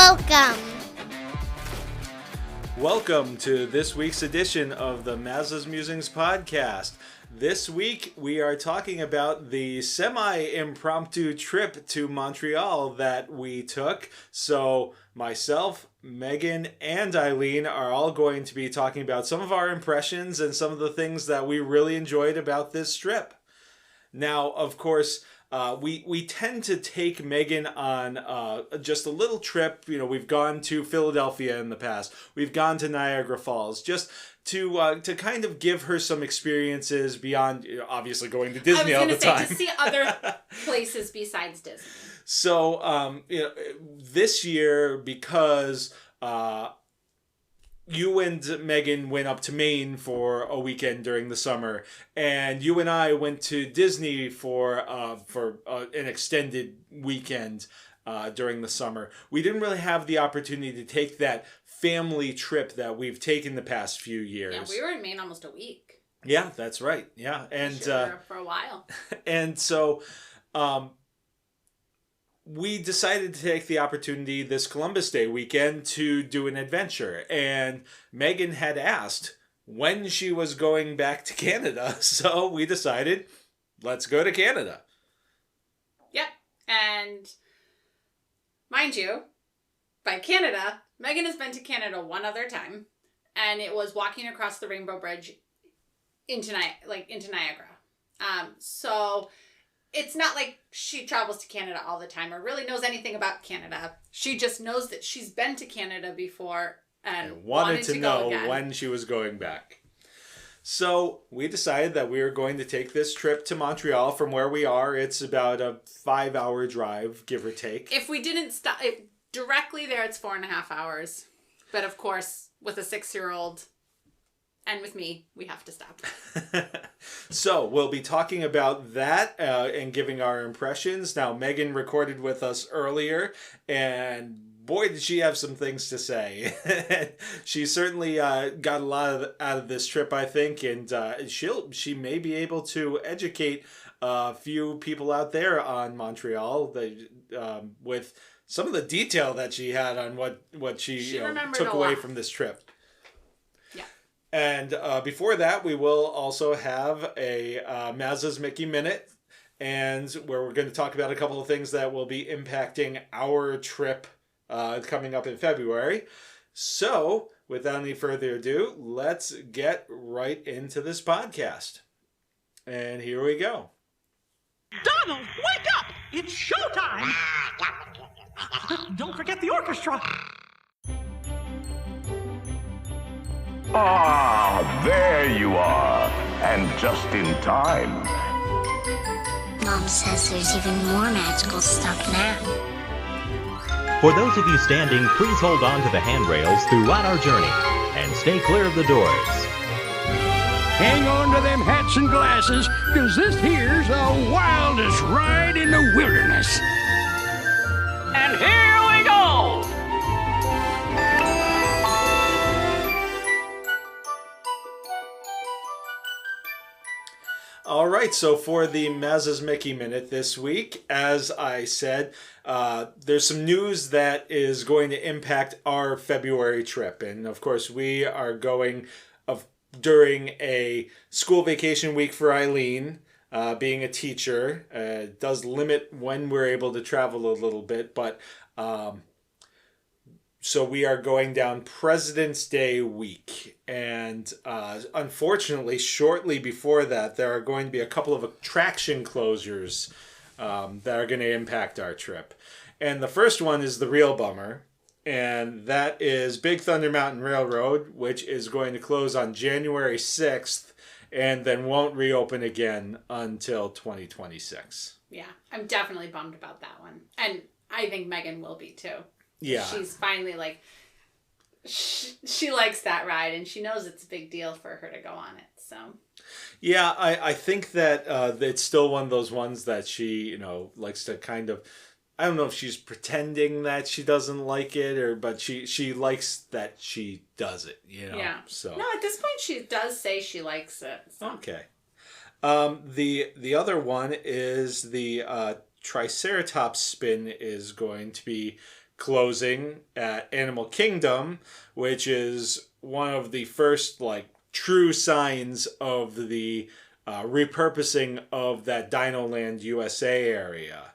Welcome. Welcome to this week's edition of the Mazas Musings podcast. This week we are talking about the semi-impromptu trip to Montreal that we took. So myself, Meghan, and Eileen are all going to be talking about some of our impressions and some of the things that we really enjoyed about this trip. Now, of course, we tend to take Meghan on just a little trip. You know, we've gone to Philadelphia in the past. We've gone to Niagara Falls just to kind of give her some experiences beyond, you know, obviously going to Disney all the time. To see other places besides Disney. So, this year, because you and Meghan went up to Maine for a weekend during the summer, and you and I went to Disney for an extended weekend during the summer. We didn't really have the opportunity to take that family trip that we've taken the past few years. Yeah, we were in Maine almost a week. Yeah, that's right. Yeah, and for a while. And so, we decided to take the opportunity this Columbus Day weekend to do an adventure. And Meghan had asked when she was going back to Canada. So we decided, let's go to Canada. Yep. And mind you, by Canada, Meghan has been to Canada one other time. And it was walking across the Rainbow Bridge into Niagara. So it's not like she travels to Canada all the time or really knows anything about Canada. She just knows that she's been to Canada before and wanted to know when she was going back. So we decided that we were going to take this trip to Montreal from where we are. It's about a 5-hour drive, give or take. If we didn't stop directly there, it's 4.5 hours. But of course, with a 6-year-old and with me, we have to stop. So we'll be talking about that and giving our impressions. Now, Meghan recorded with us earlier, and boy, did she have some things to say. She certainly got a lot out of this trip, I think, and she may be able to educate a few people out there on Montreal with some of the detail that she had on what she took away from this trip. And before that, we will also have a Mazas Mickey Minute, and where we're going to talk about a couple of things that will be impacting our trip coming up in February. So, without any further ado, let's get right into this podcast. And here we go. Donald, wake up! It's showtime! Don't forget the orchestra. Ah, there you are. And just in time. Mom says there's even more magical stuff now. For those of you standing, please hold on to the handrails throughout our journey and stay clear of the doors. Hang on to them hats and glasses, because this here's the wildest ride in the wilderness. And here we go! All right, so for the Mazas Mickey Minute this week, as I said, there's some news that is going to impact our February trip. And of course, we are going during a school vacation week for Eileen, being a teacher. It does limit when we're able to travel a little bit, but so we are going down President's Day week. And unfortunately, shortly before that, there are going to be a couple of attraction closures that are going to impact our trip. And the first one is the real bummer. And that is Big Thunder Mountain Railroad, which is going to close on January 6th and then won't reopen again until 2026. Yeah, I'm definitely bummed about that one. And I think Meghan will be too. Yeah. She's finally she likes that ride, and she knows it's a big deal for her to go on it. So. Yeah, I think that it's still one of those ones that she, likes to kind of, I don't know if she's pretending that she doesn't like it but she likes that she does it, Yeah. So. No, at this point she does say she likes it. So. Okay. The other one is the Triceratops spin is going to be closing at Animal Kingdom, which is one of the first like true signs of the repurposing of that Dino Land USA area.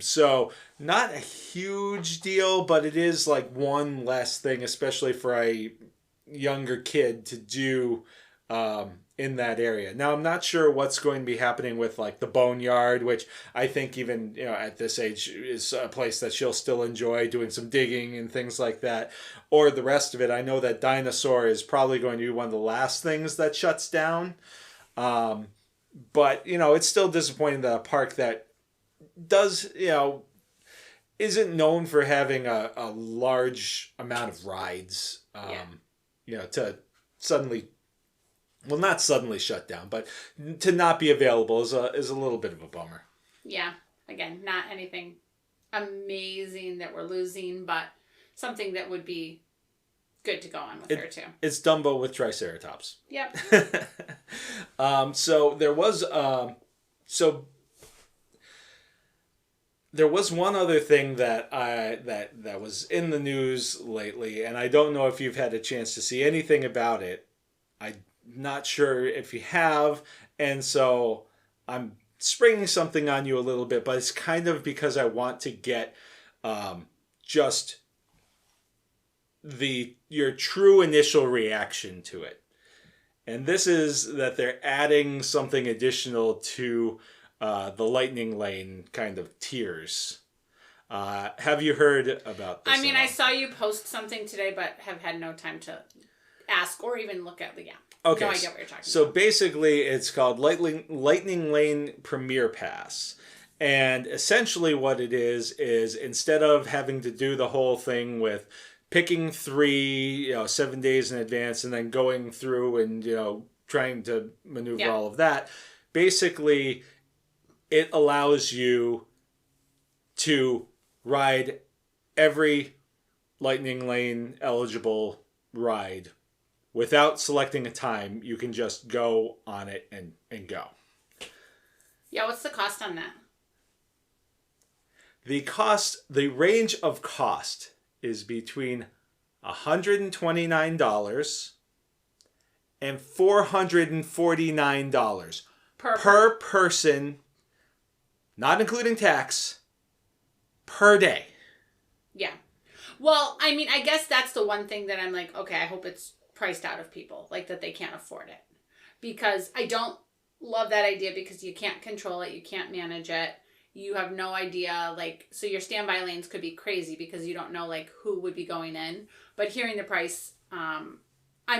So not a huge deal, but it is like one less thing, especially for a younger kid to do in that area. Now, I'm not sure what's going to be happening with like the Boneyard, which I think even, you know, at this age is a place that she'll still enjoy doing some digging and things like that, or the rest of it. I know that Dinosaur is probably going to be one of the last things that shuts down. But, you know, it's still disappointing that a park that does, you know, isn't known for having a large amount of rides, you know, to suddenly, well, not suddenly shut down, but to not be available is a little bit of a bummer. Yeah. Again, not anything amazing that we're losing, but something that would be good to go on with her too. It's Dumbo with Triceratops. Yep. So there was there was one other thing that that was in the news lately, and I don't know if you've had a chance to see anything about it. I'm not sure if you have, and so I'm springing something on you a little bit, but it's kind of because I want to get just your true initial reaction to it. And this is that they're adding something additional to the Lightning Lane kind of tiers. Have you heard about this? I mean, I saw you post something today, but have had no time to ask or even look at the app. Okay. No idea what you're talking about. So basically, it's called Lightning Lane Premier Pass. And essentially what it is instead of having to do the whole thing with picking 3, 7 days in advance and then going through and, trying to maneuver all of that, basically it allows you to ride every Lightning Lane eligible ride without selecting a time. You can just go on it and go. Yeah, what's the cost on that? The range of cost is between $129 and $449 per person, not including tax, per day. Yeah. Well, I mean, I guess that's the one thing that I'm like, okay, I hope it's priced out of people, like that they can't afford it. Because I don't love that idea because you can't control it, you can't manage it. You have no idea, so your standby lanes could be crazy because you don't know, who would be going in. But hearing the price, I'm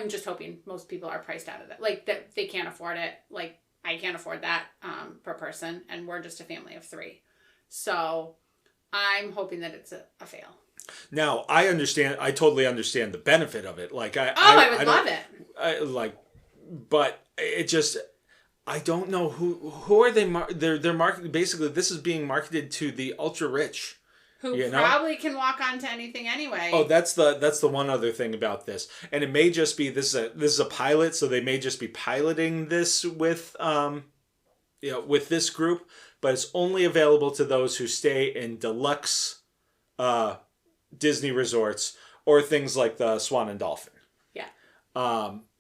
just hoping most people are priced out of it. That they can't afford it. I can't afford that per person, and we're just a family of 3. So I'm hoping that it's a fail. Now, I totally understand the benefit of it. I would love it. But it just... I don't know who are they. They're marketing. Basically, this is being marketed to the ultra rich, who probably can walk onto anything anyway. Oh, that's the one other thing about this, and it may just be this is a pilot, so they may just be piloting this with with this group, but it's only available to those who stay in deluxe Disney resorts or things like the Swan and Dolphin. Yeah.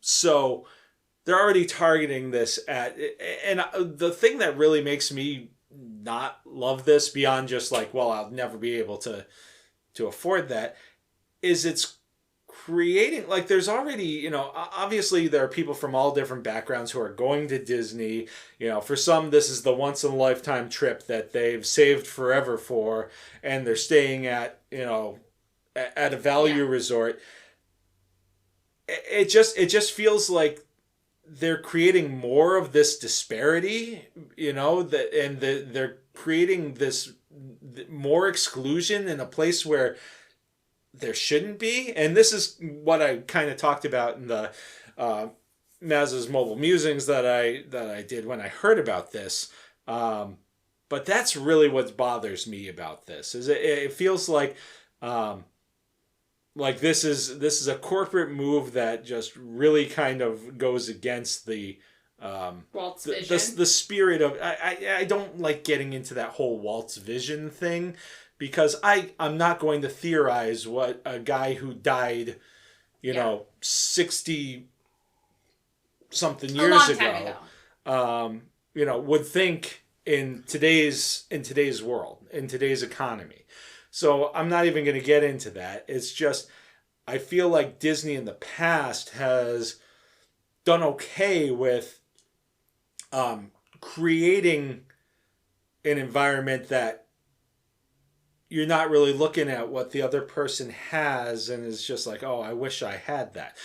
So. They're already targeting this and the thing that really makes me not love this beyond just I'll never be able to afford that, is it's creating, there's already, obviously there are people from all different backgrounds who are going to Disney. For some, this is the once in a lifetime trip that they've saved forever for, and they're staying at a value resort. It just feels like they're creating more of this disparity, they're creating this more exclusion in a place where there shouldn't be. And this is what I kind of talked about in the Mazas Mobile Musings that I did when I heard about this. But that's really what bothers me about this. Is it feels like this is a corporate move that just really kind of goes against the Walt's vision. The spirit of I don't like getting into that whole Walt's vision thing, because I'm not going to theorize what a guy who died, 60 something years ago, would think in today's world, in today's economy. So I'm not even going to get into that. It's just, I feel like Disney in the past has done okay with creating an environment that you're not really looking at what the other person has and is just like, oh, I wish I had that.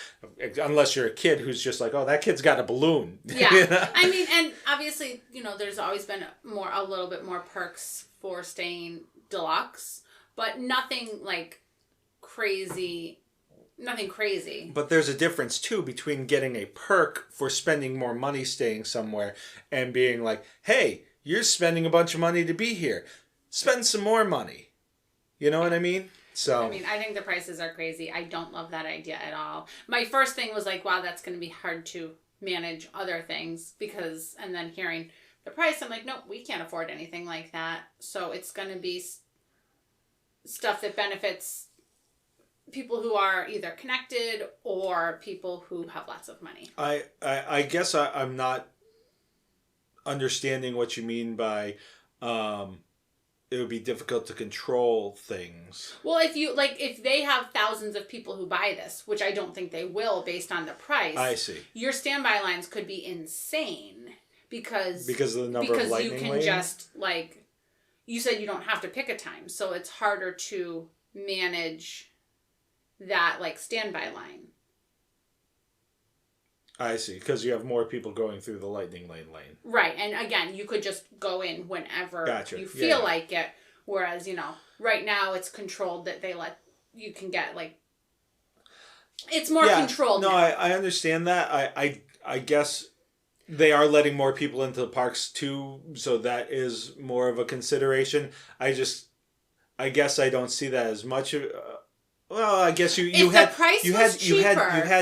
Unless you're a kid who's just like, oh, that kid's got a balloon. Yeah. I mean, and obviously, there's always been a little bit more perks for staying deluxe, but nothing like crazy. Nothing crazy. But there's a difference, too, between getting a perk for spending more money staying somewhere and being like, hey, you're spending a bunch of money to be here. Spend some more money. You know what I mean? So I think the prices are crazy. I don't love that idea at all. My first thing was like, wow, that's going to be hard to manage other things and then hearing the price, I'm like, nope, we can't afford anything like that. So it's going to be stuff that benefits people who are either connected or people who have lots of money. I guess I'm not understanding what you mean by it would be difficult to control things. Well, if they have thousands of people who buy this, which I don't think they will based on the price. I see. Your standby lines could be insane because of the number of lightning you can lanes? Just you said you don't have to pick a time, so it's harder to manage that standby line. I see, because you have more people going through the lightning lane. Right, and again, you could just go in whenever you feel Yeah. like it. Whereas, right now it's controlled that you can get it's more controlled. No, now. I understand that. I guess they are letting more people into the parks too, so that is more of a consideration. I guess I don't see that as much of. Well, I guess you had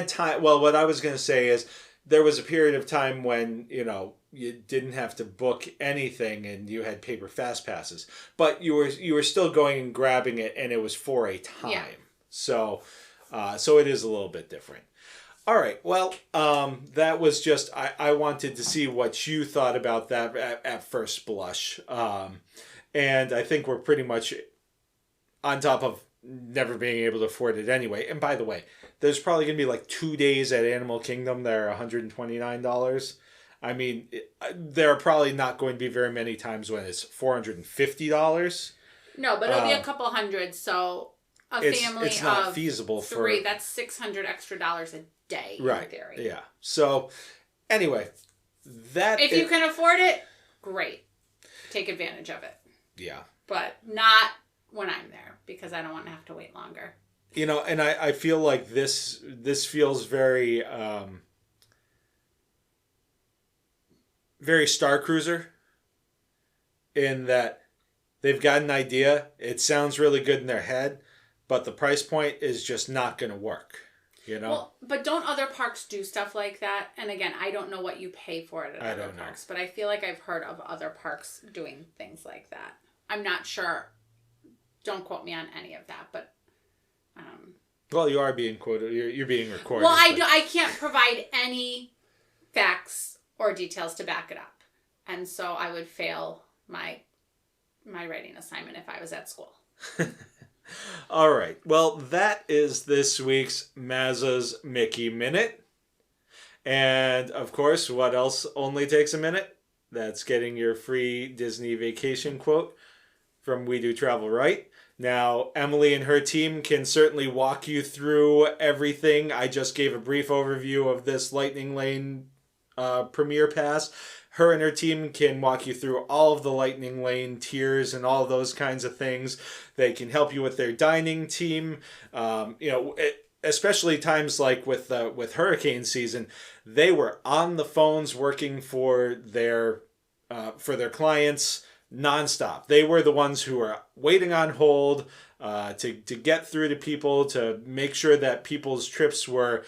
time. Well, what I was going to say is there was a period of time when you didn't have to book anything and you had paper fast passes, but you were still going and grabbing it, and it was for a time. Yeah. So it is a little bit different. All right. Well, that was just I wanted to see what you thought about that at first blush, and I think we're pretty much on top of never being able to afford it anyway. And by the way, there's probably going to be 2 days at Animal Kingdom that are $129. I mean, there are probably not going to be very many times when it's $450. No, but it'll be a couple hundred, so family it's not of feasible three, that's $600 extra a day, right, in theory. Yeah. So, anyway, if you can afford it, great. Take advantage of it. Yeah. But not when I'm there, because I don't want to have to wait longer. And I feel like this feels very very Star Cruiser, in that they've got an idea, it sounds really good in their head, but the price point is just not going to work, Well, but don't other parks do stuff like that? And again, I don't know what you pay for it at other parks, but I feel like I've heard of other parks doing things like that. I'm not sure. Don't quote me on any of that, but well, you are being quoted. You're being recorded. Well, I can't provide any facts or details to back it up, and so I would fail my writing assignment if I was at school. All right. Well, that is this week's Mazza's Mickey Minute, and of course, what else only takes a minute? That's getting your free Disney vacation quote from We Do Travel Right. Now, Emily and her team can certainly walk you through everything. I just gave a brief overview of this Lightning Lane Premier Pass. Her and her team can walk you through all of the Lightning Lane tiers and all those kinds of things. They can help you with their dining team. Especially times like with hurricane season, they were on the phones working for their clients nonstop. They were the ones who were waiting on hold to get through to people, to make sure that people's trips were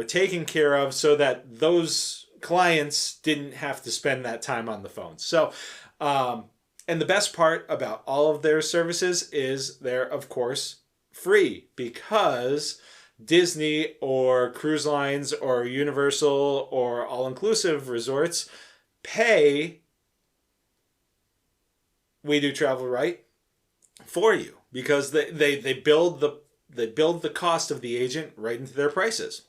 taken care of, so that those clients didn't have to spend that time on the phone. So And the best part about all of their services is they're, of course, free, because Disney or cruise lines or Universal or all-inclusive resorts pay We Do Travel Right for you, because they build the cost of the agent right into their prices.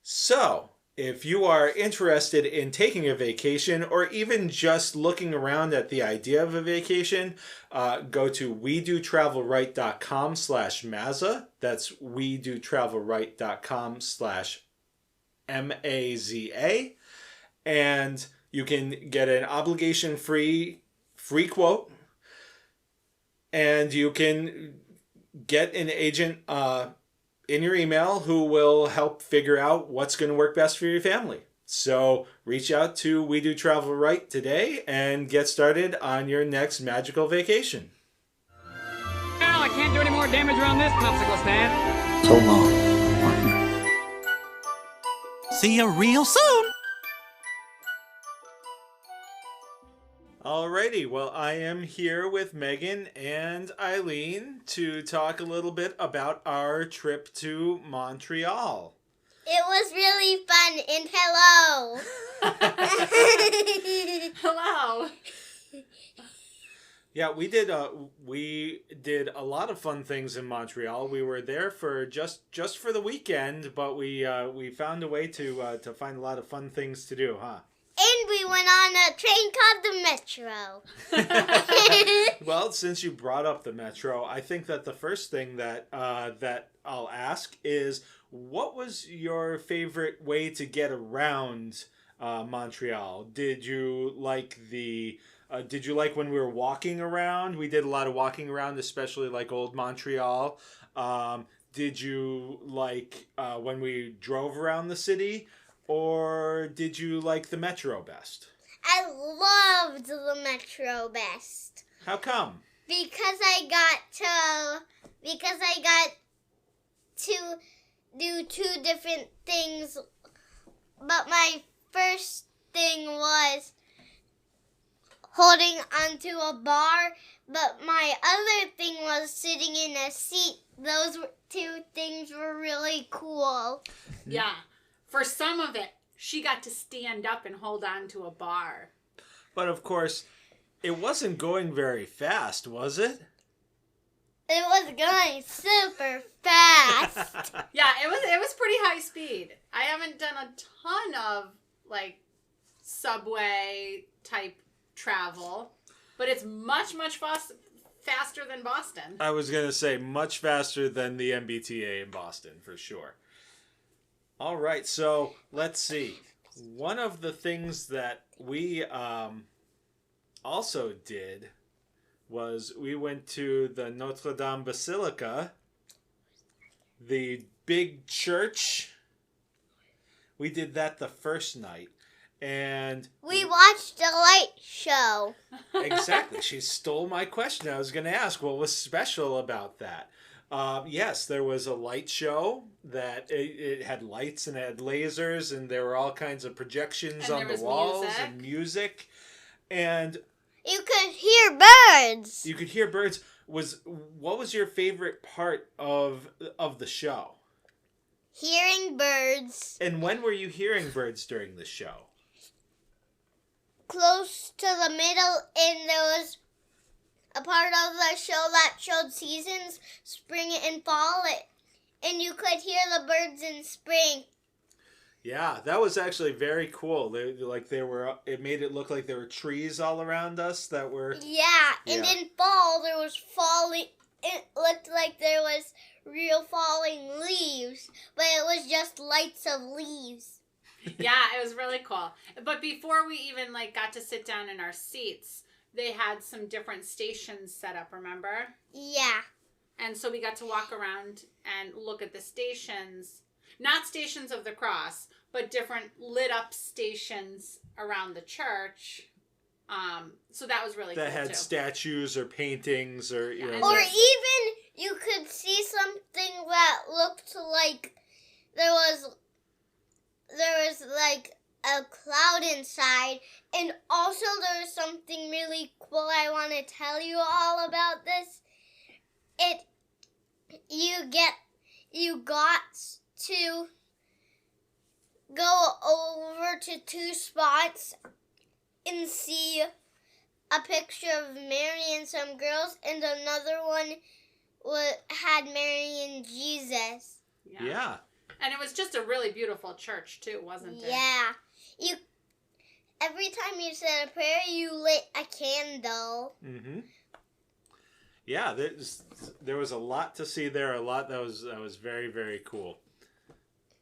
So, if you are interested in taking a vacation or even just looking around at the idea of a vacation, go to wedotravelright.com/Maza. That's wedotravelright.com/MAZA. And you can get an obligation-free quote. And you can get an agent in your email who will help figure out what's going to work best for your family. So reach out to We Do Travel Right today and get started on your next magical vacation. Well, I can't do any more damage around this popsicle stand. So long, partner. See you real soon. Alrighty, well, I am here with Meghan and Eileen to talk a little bit about our trip to Montreal. It was really fun, and hello. Hello. Yeah, we did a lot of fun things in Montreal. We were there for just for the weekend, but we found a way to find a lot of fun things to do, huh? And we went on a train called the Metro. Well, since you brought up the Metro, I think that the first thing that I'll ask is, what was your favorite way to get around Montreal? Did you like when we were walking around? We did a lot of walking around, especially like old Montreal. Did you like when we drove around the city? Or did you like the Metro best? I loved the Metro best. How come? Because I got to do two different things. But my first thing was holding onto a bar, but my other thing was sitting in a seat. Those two things were really cool. Yeah. For some of it, she got to stand up and hold on to a bar. But of course, it wasn't going very fast, was it? It was going super fast. Yeah, it was pretty high speed. I haven't done a ton of like subway type travel, but it's much faster than Boston. I was going to say much faster than the MBTA in Boston, for sure. All right, so let's see. One of the things that we also did was we went to the Notre Dame Basilica, the big church. We did that the first night. And we watched a light show. Exactly. She stole my question. I was going to ask, what was special about that? Yes, there was a light show that it had lights and it had lasers, and there were all kinds of projections on the walls and music. And you could hear birds. You could hear birds. What was your favorite part of the show? Hearing birds. And when were you hearing birds during the show? Close to the middle, and there was a part of the show that showed seasons, spring and fall, and you could hear the birds in spring. Yeah, that was actually very cool. It made it look like there were trees all around us that were... Yeah, and in fall, there was falling... It looked like there was real falling leaves, but it was just lights of leaves. Yeah, it was really cool. But before we even got to sit down in our seats, they had some different stations set up, remember? Yeah. And so we got to walk around and look at the stations. Not Stations of the Cross, but different lit up stations around the church. So that was really cool too. That had statues or paintings or... Or even you could see something that looked like there was a cloud inside. And also there's something really cool I want to tell you all about this. You got to go over to 2 spots and see a picture of Mary and some girls, and another one had Mary and Jesus. Yeah. And it was just a really beautiful church too, wasn't it? Yeah. Every time you said a prayer, you lit a candle. Mm-hmm. Yeah, there was a lot to see there. A lot that was very, very cool.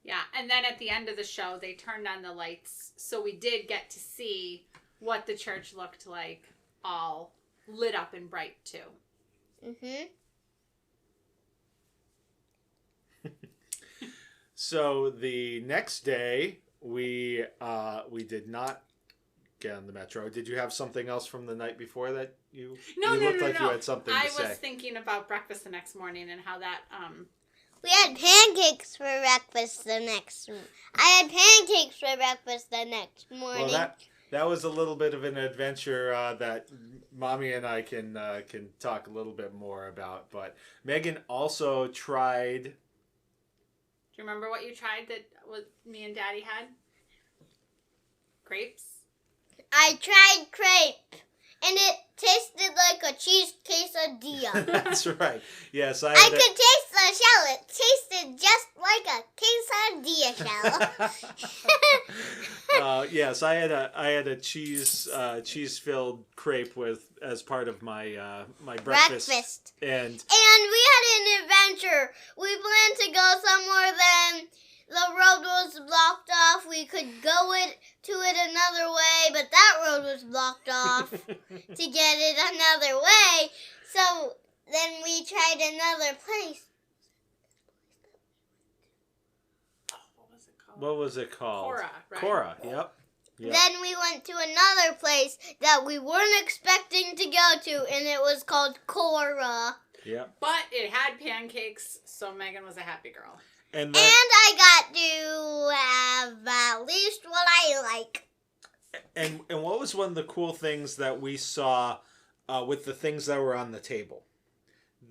Yeah, and then at the end of the show, they turned on the lights, so we did get to see what the church looked like, all lit up and bright too. Mhm. So the next day, we did not get on the metro. Did you have something else from the night before that you? No. You had something to say. I was thinking about breakfast the next morning and how that. We had pancakes for breakfast the next. I had pancakes for breakfast the next morning. Well, that was a little bit of an adventure that Mommy and I can talk a little bit more about. But Meghan also tried. Do you remember what you tried that me and Daddy had? Crepes? I tried crepe, and it tasted like a cheese quesadilla. That's right. Yes, I could taste the shell. It tasted just like a quesadilla shell. Yes, I had a cheese filled crepe as part of my my breakfast. And we had an adventure. We planned to go somewhere, then the road was blocked off. We could go to it another way, but that road was blocked off to get it another way. So then we tried another place. What was it called? Cora, right? Cora, yep. Then we went to another place that we weren't expecting to go to, and it was called Cora. Yep. But it had pancakes, so Meghan was a happy girl. And I got to have at least what I like. And what was one of the cool things that we saw with the things that were on the table?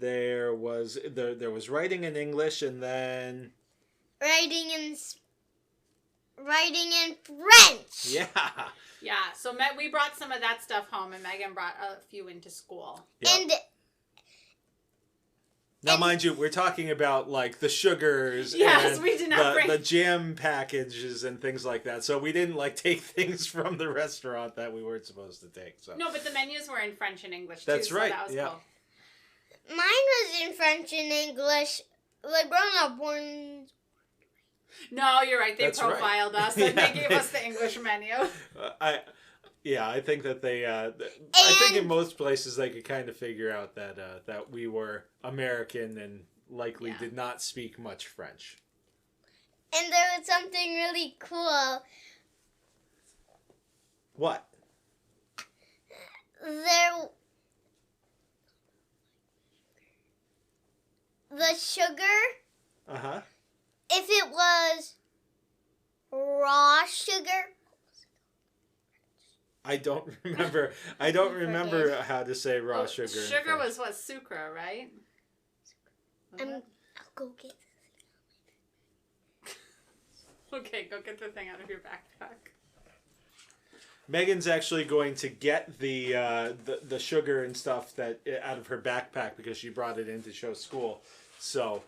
There was writing in English, and then writing in French. Yeah. Yeah. So we brought some of that stuff home, and Meghan brought a few into school. Yep. Now, mind you, we're talking about like the sugars yes, and we did not the jam packages and things like that. So we didn't like take things from the restaurant that we weren't supposed to take. So no, but the menus were in French and English too. That's right. So that was cool. Mine was in French and English. Like grown-up ones. No, you're right. They That's profiled right. us and they gave us the English menu. I think that they. I think in most places they could kind of figure out that we were American and likely did not speak much French. And there was something really cool. What? The sugar. Uh-huh. If it was raw sugar. I don't remember. I don't remember how to say raw sugar. Sugar was what, sucre, right? I'll go get Okay, go get the thing out of your backpack. Meghan's actually going to get the sugar and stuff that out of her backpack because she brought it in to show school. So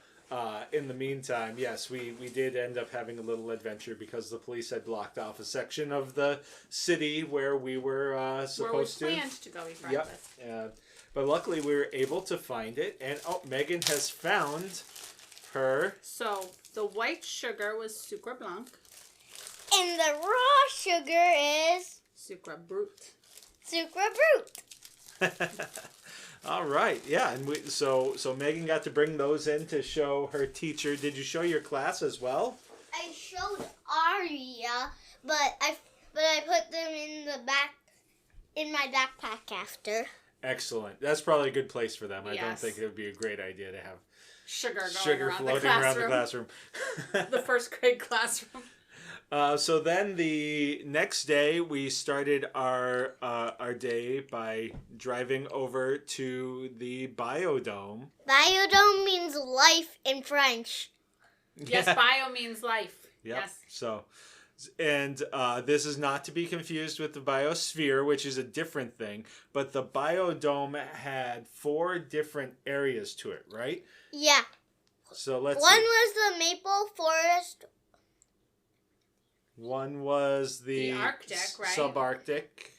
in the meantime, yes, we did end up having a little adventure because the police had blocked off a section of the city where we were supposed where we planned to go eat breakfast. Yep. But luckily we were able to find it. And Meghan has found her. So the white sugar was sucre blanc. And the raw sugar is sucre brut. Sucre brut. All right, yeah, and so Meghan got to bring those in to show her teacher. Did you show your class as well? I showed Aria, but I put them in my backpack after. Excellent. That's probably a good place for them. Yes. I don't think it would be a great idea to have sugar floating around the classroom. The first grade classroom. So then the next day we started our day by driving over to the Biodome. Biodome means life in French. Yes, bio means life. Yep. Yes. So, and this is not to be confused with the Biosphere, which is a different thing. But the Biodome had 4 different areas to it, right? Yeah. So let's One see. was the maple forest. One was the Arctic, right? Subarctic.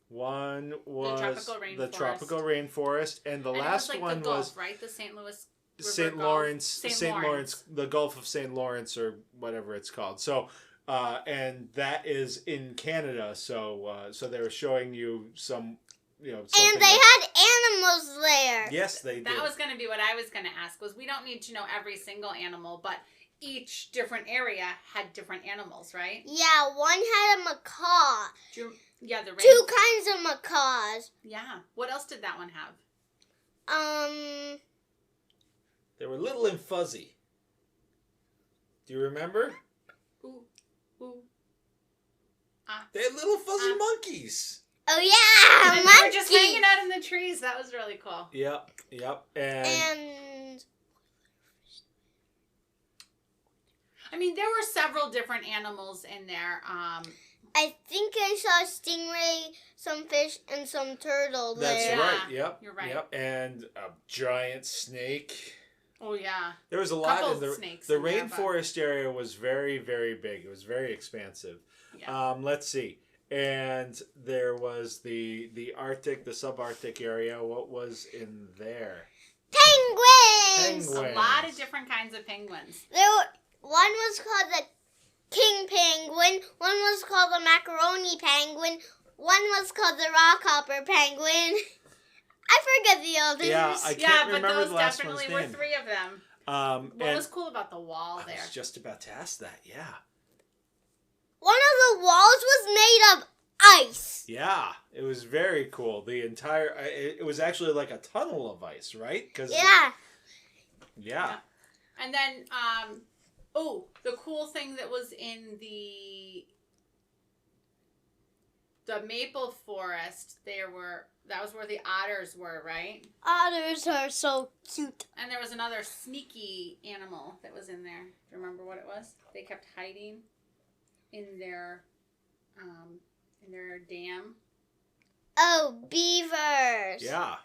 One was the tropical rainforest, and the last it was like one the Gulf, was right? The St. Louis River St. Gulf. Lawrence, St. Lawrence, the Gulf of St. Lawrence, or whatever it's called. So, and that is in Canada. So, so they were showing you some, And they had animals there. Yes, they did. That was going to be what I was going to ask. Was we don't need to know every single animal, but each different area had different animals, right? Yeah, one had a macaw. Yeah, the 2 kinds of macaws. Yeah. What else did that one have? They were little and fuzzy. Do you remember? Ooh. They had little fuzzy monkeys. Oh yeah, and monkeys. they were just hanging out in the trees. That was really cool. Yep. And I mean, there were several different animals in there. I think I saw a stingray, some fish, and some turtle there. That's right. Yep. You're right. Yep. And a giant snake. Oh yeah. There was a lot Couple in the snakes the in there, rainforest area was very, very big. It was very expansive. Yeah. Let's see. And there was the Arctic, the subarctic area. What was in there? Penguins. Penguins. A lot of different kinds of penguins. One was called the king penguin. One was called the macaroni penguin. One was called the rockhopper penguin. I forget the others. Yeah, I can't remember but those the last definitely one's were name. 3 of them. What was cool about the wall there? I was just about to ask that. Yeah. One of the walls was made of ice. Yeah, it was very cool. The entire it was actually like a tunnel of ice, right? Yeah. And then the cool thing that was in the maple forest, that was where the otters were, right? Otters are so cute. And there was another sneaky animal that was in there. Do you remember what it was? They kept hiding in their dam. Oh, beavers. Yeah.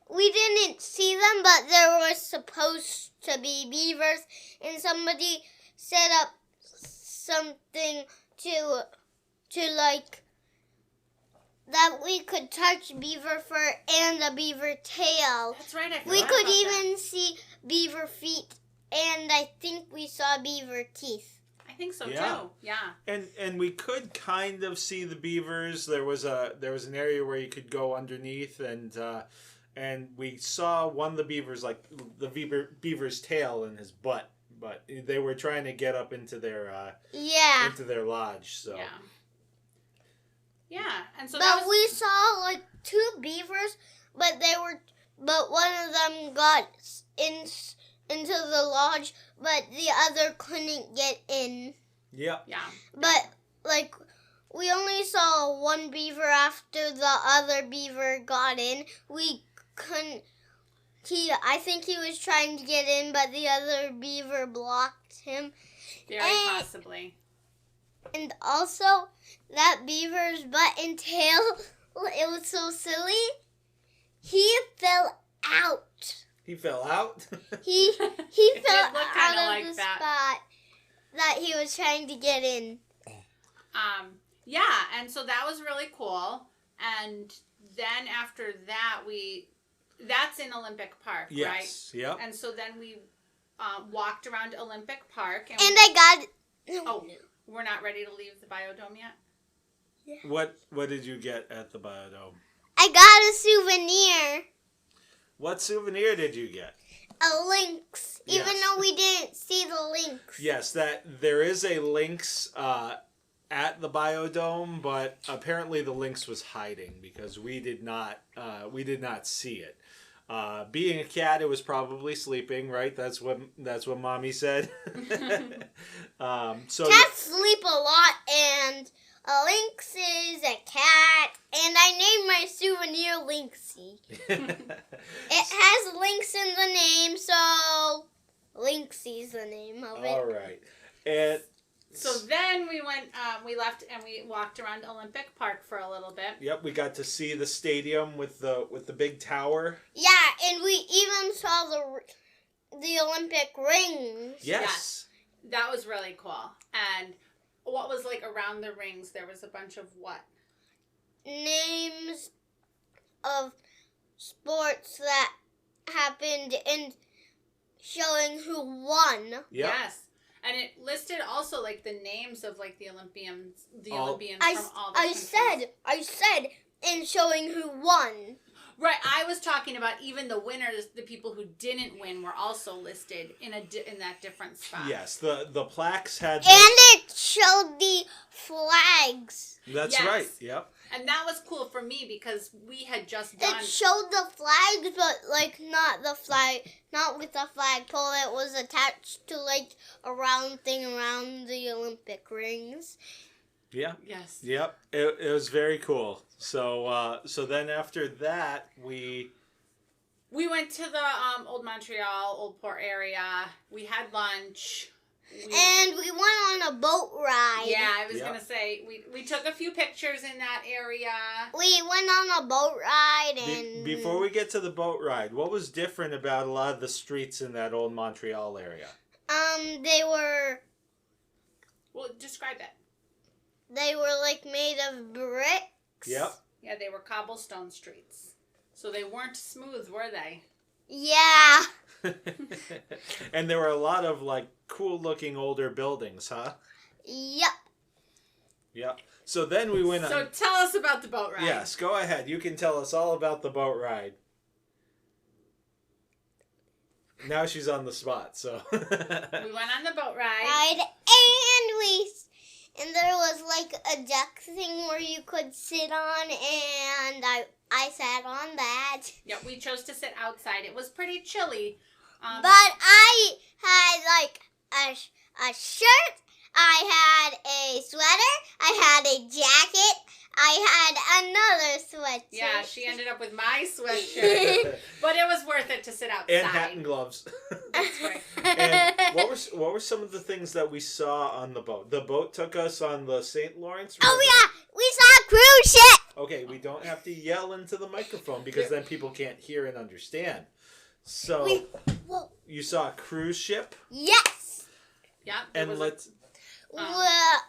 We didn't see them, but there was supposed to be beavers, and somebody set up something to like that we could touch beaver fur and a beaver tail. That's right. I forgot We could about even that. see beaver feet, and I think we saw beaver teeth. I think so Yeah. too. Yeah. And we could kind of see the beavers. There was an area where you could go underneath, and we saw one of the beavers, like the beaver's tail and his butt, but they were trying to get up into their into their lodge. So yeah, and so but we saw like 2 beavers, but one of them got into the lodge, but the other couldn't get in. Yep. Yeah. But like we only saw one beaver after the other beaver got in. We couldn't. I think he was trying to get in, but the other beaver blocked him. Very possibly. And also, that beaver's butt and tail, it was so silly. He fell out. He fell out? He fell did look out kinda of like the that. spot that he was trying to get in. Yeah, and so that was really cool. And then after that, that's in Olympic Park, Yes. right? Yep. And so then we walked around Olympic Park. And I got... Oh, we're not ready to leave the Biodome yet? What did you get at the Biodome? I got a souvenir. What souvenir did you get? A lynx, even Yes. though we didn't see the lynx. Yes, there is a lynx at the Biodome, but apparently the lynx was hiding because we did not see it. Being a cat, it was probably sleeping, right? That's what Mommy said. So Cats sleep a lot, and a lynx is a cat, and I named my souvenir Lynxy. It has lynx in the name, so Lynxy's the name of it. All right. And so then we went, we left and we walked around Olympic Park for a little bit. Yep, we got to see the stadium with the big tower. Yeah, and we even saw the Olympic rings. Yes. That was really cool. And what was like around the rings? There was a bunch of what? Names of sports that happened and showing who won. Yep. Yes. And it listed also like the names of like the Olympians from all the countries. I said, and showing who won. Right, I was talking about even the winners, the people who didn't win, were also listed in that different spot. Yes, the plaques had. And it showed the flags. That's right. Yep. And that was cool for me because we had just done. It showed the flags, but like not with the flagpole. It was attached to like a round thing around the Olympic rings. Yeah. Yes. Yep. It was very cool. So then after that we went to the Old Montreal, Old Port area. We had lunch. And we went on a boat ride. Yeah, I was gonna say we took a few pictures in that area. We went on a boat ride and before we get to the boat ride, what was different about a lot of the streets in that old Montreal area? They were. Well, describe it. They were like made of bricks. Yep. Yeah, they were cobblestone streets, so they weren't smooth, were they? Yeah. And there were a lot of like cool looking older buildings, huh? Yep. Yep. So then we went on. So tell us about the boat ride. Yes, go ahead. You can tell us all about the boat ride. Now she's on the spot, so. We went on the boat ride. And there was like a deck thing where you could sit on, and I sat on that. Yeah, we chose to sit outside. It was pretty chilly. But I had like a shirt, I had a sweater, I had a jacket, I had another sweatshirt. Yeah, she ended up with my sweatshirt. But it was worth it to sit outside. And hat and gloves. That's right. And what were some of the things that we saw on the boat? The boat took us on the St. Lawrence River. Oh yeah, we saw a cruise ship. Okay, we don't have to yell into the microphone because then people can't hear and understand. So, you saw a cruise ship? Yes. Yeah. And well,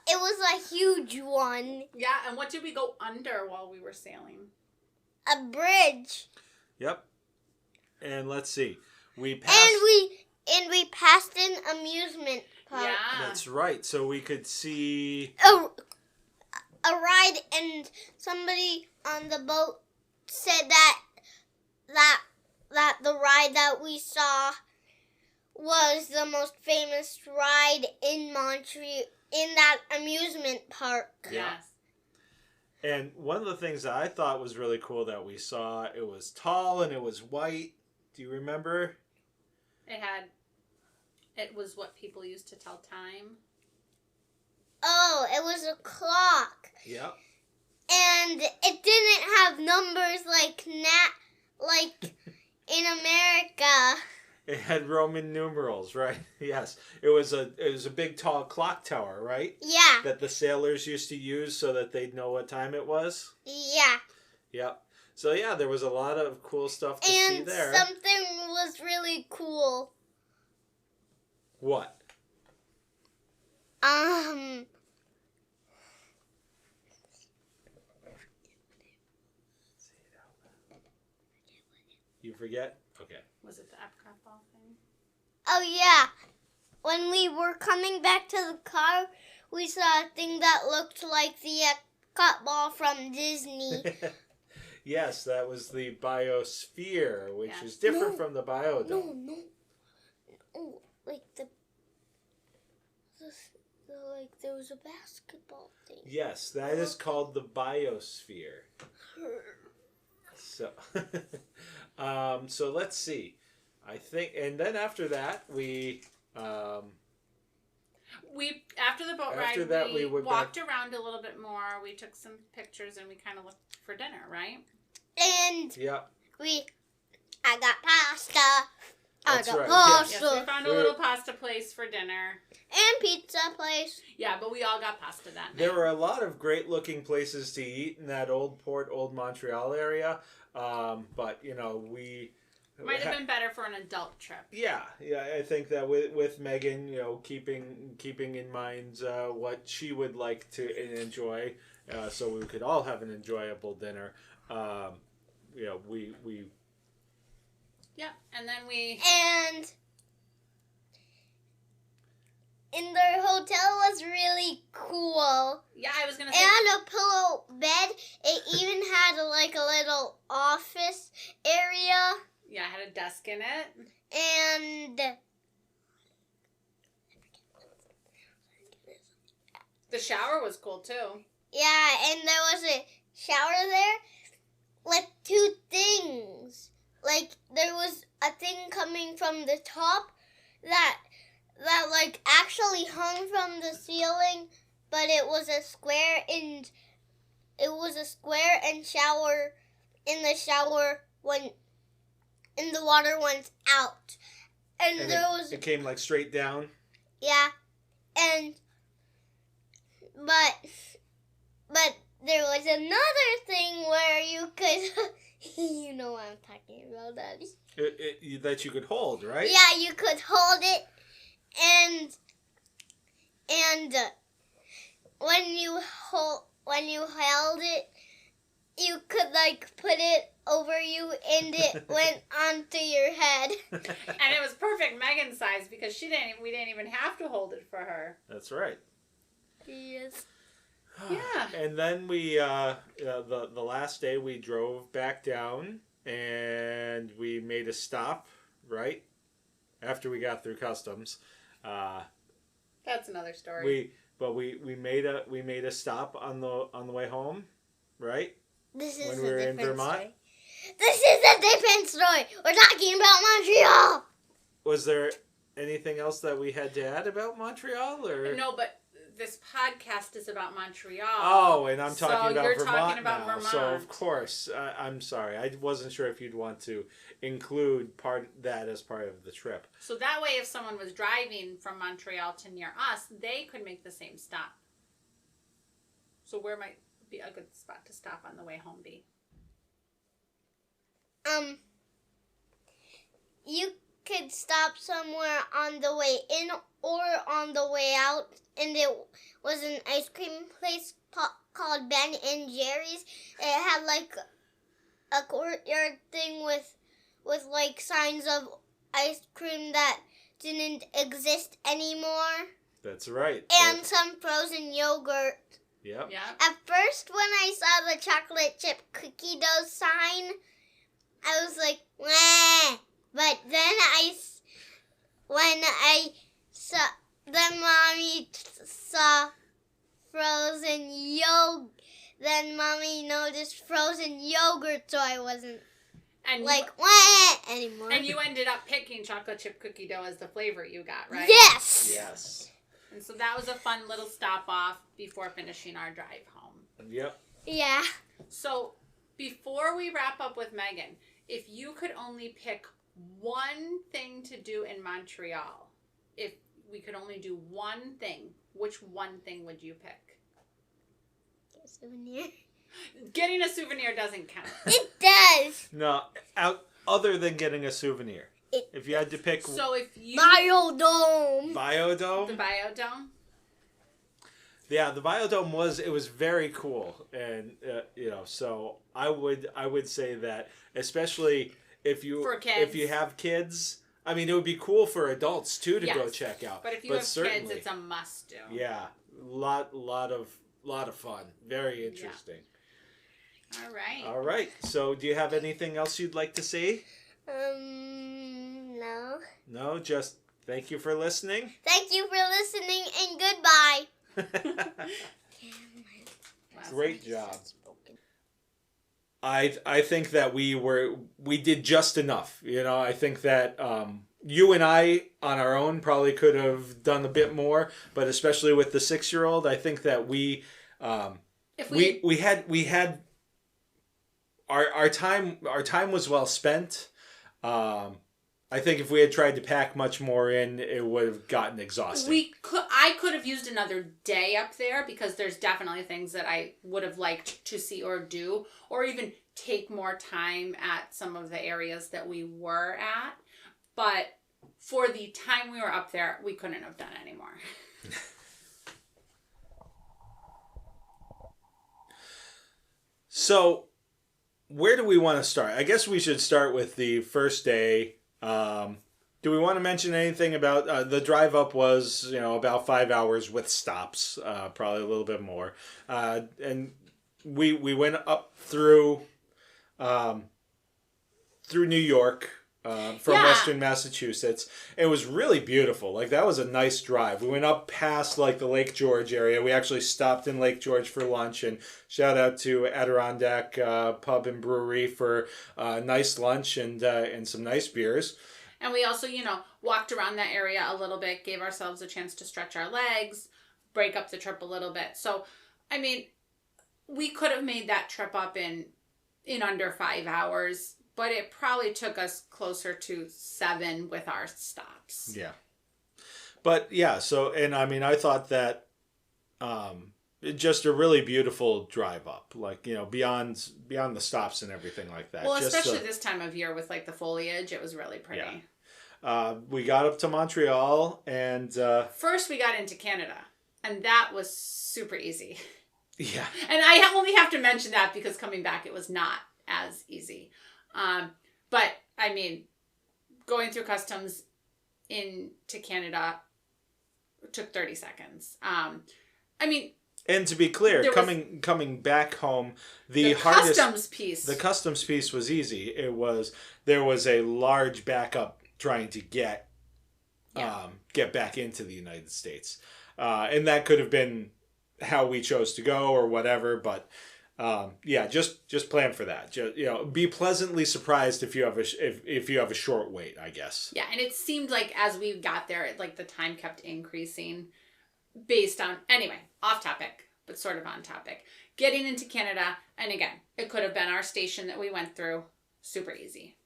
it was a huge one. Yeah, and what did we go under while we were sailing? A bridge. Yep. And let's see. We passed. And we passed an amusement park. Yeah. That's right. So we could see a ride, and somebody on the boat said that the ride that we saw was the most famous ride in Montreal, in that amusement park. Yes. And one of the things that I thought was really cool that we saw, it was tall and it was white. Do you remember? It was what people used to tell time. Oh, it was a clock. Yep. And it didn't have numbers like in America. It had Roman numerals, right? Yes. It was a big tall clock tower, right? Yeah. That the sailors used to use so that they'd know what time it was? Yeah. Yep. So yeah, there was a lot of cool stuff to see there. And something was really cool. What? You forget? Okay. Was it the Epcot ball thing? Oh yeah. When we were coming back to the car, we saw a thing that looked like the Epcot ball from Disney. Yes, that was the biosphere, which is different from the biodome. No. Like like there was a basketball thing. Yes, that is called the biosphere. So, So let's see. I think, and then after that, after the boat ride, we walked around a little bit more. We took some pictures and we kind of looked for dinner, right? And Yep. I got pasta. That's right. Yes, we found a little pasta place for dinner. And pizza place. Yeah, but we all got pasta that night. There were a lot of great looking places to eat in that old Montreal area. But, we... Might have been better for an adult trip. Yeah, I think that with Meghan, keeping in mind what she would like to enjoy, so we could all have an enjoyable dinner. We. Yeah, and then we. And their hotel was really cool. Yeah, I was gonna say. It had a pillow bed. It even had like a little office area. Yeah, I had a desk in it. And the shower was cool too. Yeah, and there was a shower there with 2 things. Like there was a thing coming from the top that like actually hung from the ceiling, but it was a square and shower in the shower when and the water went out. And it came like straight down? Yeah. But there was another thing where you could, you know what I'm talking about, Daddy. That you could hold, right? Yeah, you could hold it, and when you held it, you could like put it over you, and it went onto your head. And it was perfect Meghan size because we didn't even have to hold it for her. That's right. Yes. Yeah. And then we the last day we drove back down and we made a stop, right? After we got through customs. That's another story. We made a stop on the way home, right? This is when we were in Vermont. Story. This is a different story. We're talking about Montreal. Was there anything else that we had to add about Montreal, or no? But this podcast is about Montreal. Oh, and I'm talking about you're Vermont talking about now. Vermont. So of course, I'm sorry. I wasn't sure if you'd want to include that as part of the trip. So that way, if someone was driving from Montreal to near us, they could make the same stop. So where might be a good spot to stop on the way home be? You could stop somewhere on the way in or on the way out, and it was an ice cream place called Ben and Jerry's. It had like a courtyard thing with like signs of ice cream that didn't exist anymore. That's right. And some frozen yogurt. Yep. Yeah. At first, when I saw the chocolate chip cookie dough sign, I was like, "Wah!" But then Mommy saw frozen yogurt. Then Mommy noticed frozen yogurt, so I wasn't "Wah!" anymore. And you ended up picking chocolate chip cookie dough as the flavor you got, right? Yes. Yes. And so that was a fun little stop off before finishing our drive home. Yep. Yeah. So before we wrap up with Meghan, if you could only pick one thing to do in Montreal, if we could only do one thing, which one thing would you pick? A souvenir. Getting a souvenir doesn't count. It does. No, other than getting a souvenir. If you had to pick... So if you... Biodome. Biodome? The Biodome? Yeah, the Biodome was very cool. And, so I would say that, especially if you have kids... I mean, it would be cool for adults, too, to go check out. But if you have kids, it's a must-do. Yeah, lot of fun. Very interesting. Yeah. All right. So, do you have anything else you'd like to say? No. No, just thank you for listening. Thank you for listening and goodbye. Great job. I think that we did just enough. You know, I think that you and I on our own probably could have done a bit more, but especially with the 6-year-old, I think that we had our time was well spent. I think if we had tried to pack much more in, it would have gotten exhausting. I could have used another day up there because there's definitely things that I would have liked to see or do, or even take more time at some of the areas that we were at. But for the time we were up there, we couldn't have done any more. So, where do we want to start? I guess we should start with the first day. Do we want to mention anything about the drive up was, about 5 hours with stops, probably a little bit more. And we went up through New York, from Western Massachusetts. It was really beautiful. Like, that was a nice drive. We went up past the Lake George area. We actually stopped in Lake George for lunch, and shout out to Adirondack Pub and Brewery for a nice lunch and some nice beers. And we also, walked around that area a little bit, gave ourselves a chance to stretch our legs, break up the trip a little bit. So, I mean, we could have made that trip up in under 5 hours, but it probably took us closer to 7 with our stops. Yeah. But yeah, so, and I mean, I thought that just a really beautiful drive up, beyond the stops and everything like that. Well, especially this time of year with the foliage, it was really pretty. Yeah. We got up to Montreal and... First we got into Canada, and that was super easy. Yeah. And I only have to mention that because coming back it was not as easy. But, I mean, going through customs into Canada took 30 seconds. And to be clear, coming back home, the customs piece was easy. There was a large backup trying to get back into the United States, and that could have been how we chose to go or whatever. But just plan for that. Just, be pleasantly surprised if you have a short wait, I guess. Yeah, and it seemed like as we got there, the time kept increasing. Based on, anyway, off topic, but sort of on topic. Getting into Canada, and again, it could have been our station that we went through. Super easy.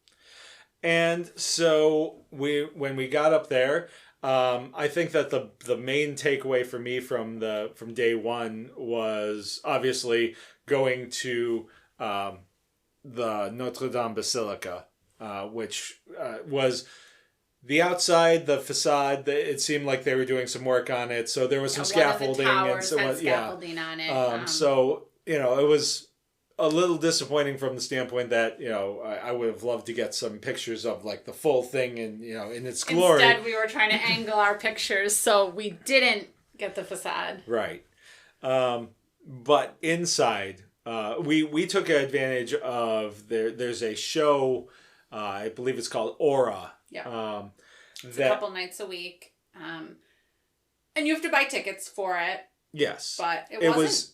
And so when we got up there, I think that the main takeaway for me from day one was obviously going to the Notre Dame Basilica, which was... The outside, the facade, it seemed like they were doing some work on it. So there was some scaffolding. One of the towers had scaffolding on it. So, it was a little disappointing from the standpoint that, I would have loved to get some pictures of the full thing and, in its glory. Instead, we were trying to angle our pictures, so we didn't get the facade. Right. But inside, we took advantage of, there's a show, I believe it's called Aura. Yeah. It's a couple nights a week. And you have to buy tickets for it. Yes. But it was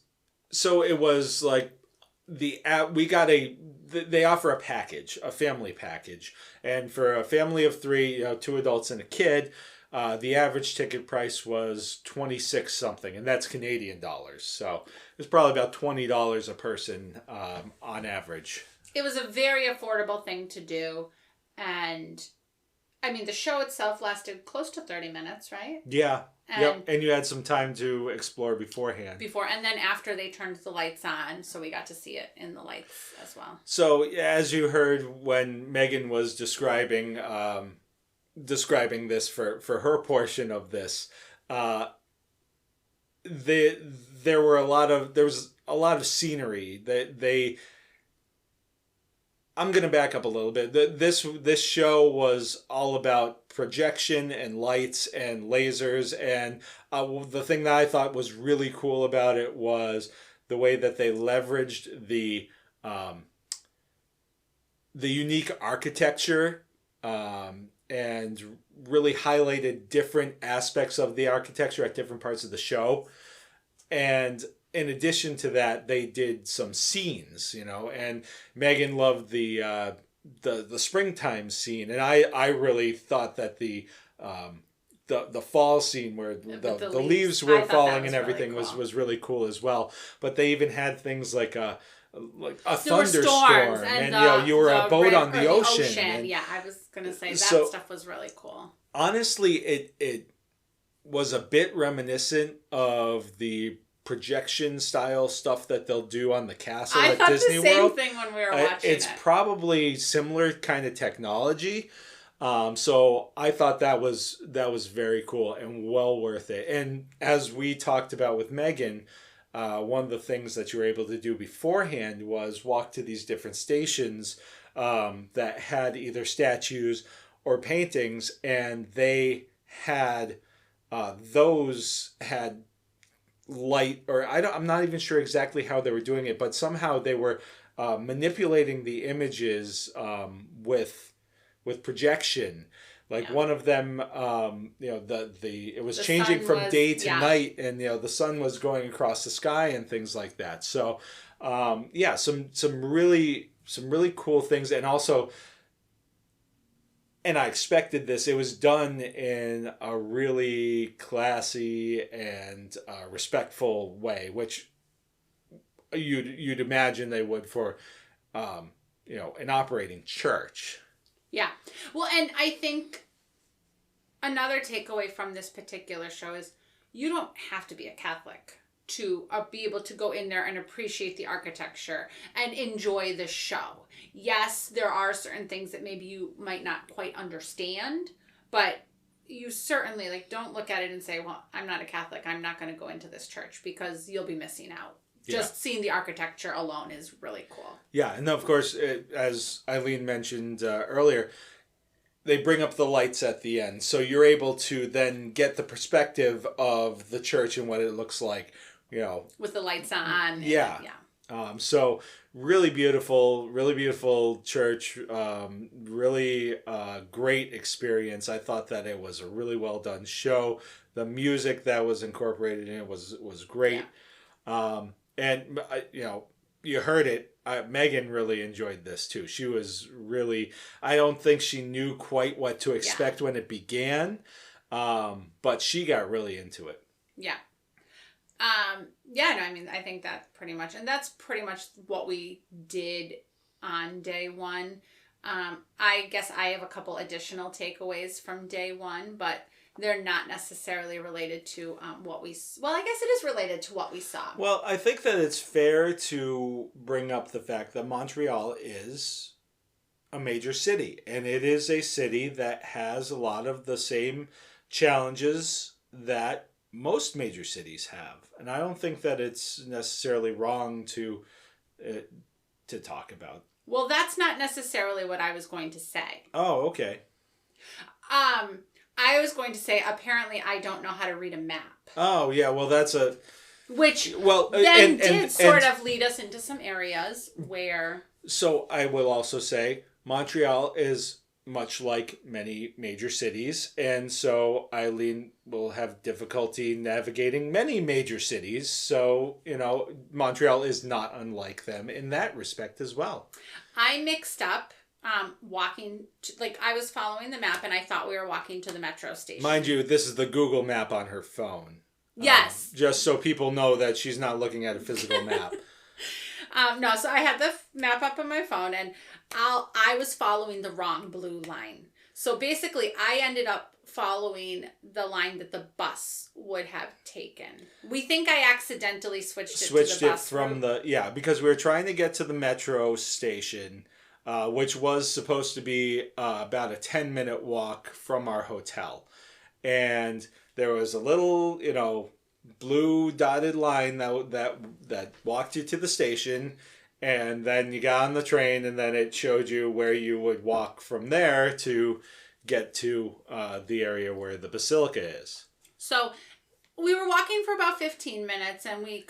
they offer a package, a family package. And for a family of 3, 2 adults and a kid, the average ticket price was $26 something, and that's Canadian dollars. So it's probably about $20 a person on average. It was a very affordable thing to do. And I mean, the show itself lasted close to 30 minutes, right? Yeah. And you had some time to explore beforehand. And then after they turned the lights on, so we got to see it in the lights as well. So, as you heard when Meghan was describing this for her portion of this, there was a lot of scenery that I'm going to back up a little bit. This show was all about projection and lights and lasers. And the thing that I thought was really cool about it was the way that they leveraged the unique architecture and really highlighted different aspects of the architecture at different parts of the show. And in addition to that, they did some scenes, and Meghan loved the springtime scene, and I really thought that the fall scene where the leaves were falling and everything really cool. was really cool as well. But they even had things like a thunderstorm, and you were a boat on the ocean. And yeah, I was gonna say that stuff was really cool. Honestly, it was a bit reminiscent of the projection style stuff that they'll do on the castle at Disney World. I thought the same thing when we were watching It's probably similar kind of technology. So I thought that was very cool and well worth it. And as we talked about with Meghan, one of the things that you were able to do beforehand was walk to these different stations that had either statues or paintings, and they had those had light, or I'm not even sure exactly how they were doing it, but somehow they were manipulating the images with projection. Like one of them, it was changing from day to night, and the sun was going across the sky and things like that. So, some really cool things, and also. And I expected this. It was done in a really classy and respectful way, which you'd imagine they would for, an operating church. Yeah. Well, and I think another takeaway from this particular show is you don't have to be a Catholic to be able to go in there and appreciate the architecture and enjoy the show. Yes, there are certain things that maybe you might not quite understand, but you certainly don't look at it and say, well, I'm not a Catholic, I'm not going to go into this church, because you'll be missing out. Just seeing the architecture alone is really cool. Yeah, and of course, as Eileen mentioned earlier, they bring up the lights at the end, so you're able to then get the perspective of the church and what it looks like, with the lights on. Yeah. So really beautiful church. Really great experience. I thought that it was a really well done show. The music that was incorporated in it was great. Yeah. And you heard it. Meghan really enjoyed this too. She was really. I don't think she knew quite what to expect when it began, but she got really into it. Yeah. I think that's pretty much what we did on day one. I guess I have a couple additional takeaways from day one, but they're not necessarily related to what we... Well, I guess it is related to what we saw. Well, I think that it's fair to bring up the fact that Montreal is a major city, and it is a city that has a lot of the same challenges that most major cities have. And I don't think that it's necessarily wrong to talk about. Well, that's not necessarily what I was going to say. Oh, okay. I was going to say, apparently I don't know how to read a map. Oh, yeah, well, that's a... Which did sort of lead us into some areas where... So I will also say, Montreal is much like many major cities, and so Eileen will have difficulty navigating many major cities, so, Montreal is not unlike them in that respect as well. I mixed up walking, I was following the map and I thought we were walking to the metro station. Mind you, this is the Google map on her phone. Yes. Just so people know that she's not looking at a physical map. No, so I had the map up on my phone, and I was following the wrong blue line. So basically, I ended up following the line that the bus would have taken. We think I accidentally switched it to the bus from route. Because we were trying to get to the metro station, which was supposed to be about a 10-minute walk from our hotel. And there was a little, blue dotted line that walked you to the station, and then you got on the train, and then it showed you where you would walk from there to get to the area where the basilica is. So we were walking for about 15 minutes, and we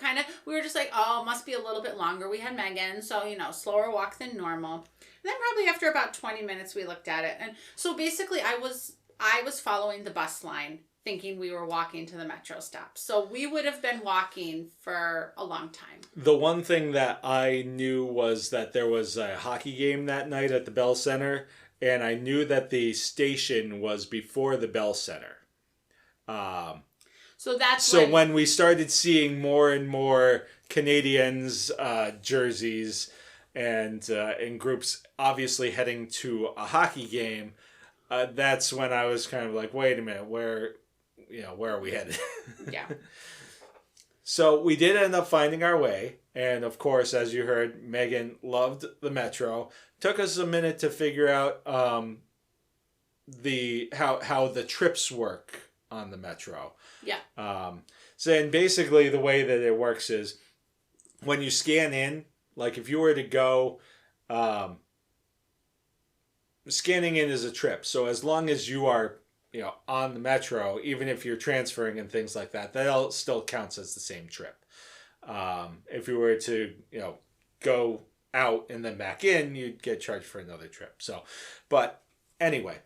were just like, oh, it must be a little bit longer. We had Meghan, so, slower walk than normal. And then probably after about 20 minutes, we looked at it. And so basically I was I was following the bus line thinking we were walking to the metro stop. So we would have been walking for a long time. The one thing that I knew was that there was a hockey game that night at the Bell Center, and I knew that the station was before the Bell Center. So when we started seeing more and more Canadians jerseys and in groups obviously heading to a hockey game, that's when I was kind of like, wait a minute, where are we headed? Yeah. So we did end up finding our way. And of course, as you heard, Meghan loved the metro. Took us a minute to figure out how the trips work on the metro. Yeah. And basically the way that it works is when you scan in, like if you were to go, scanning in is a trip. So as long as you are, on the metro, even if you're transferring and things like that, that all still counts as the same trip. If you were to, go out and then back in, you'd get charged for another trip. So, but anyway,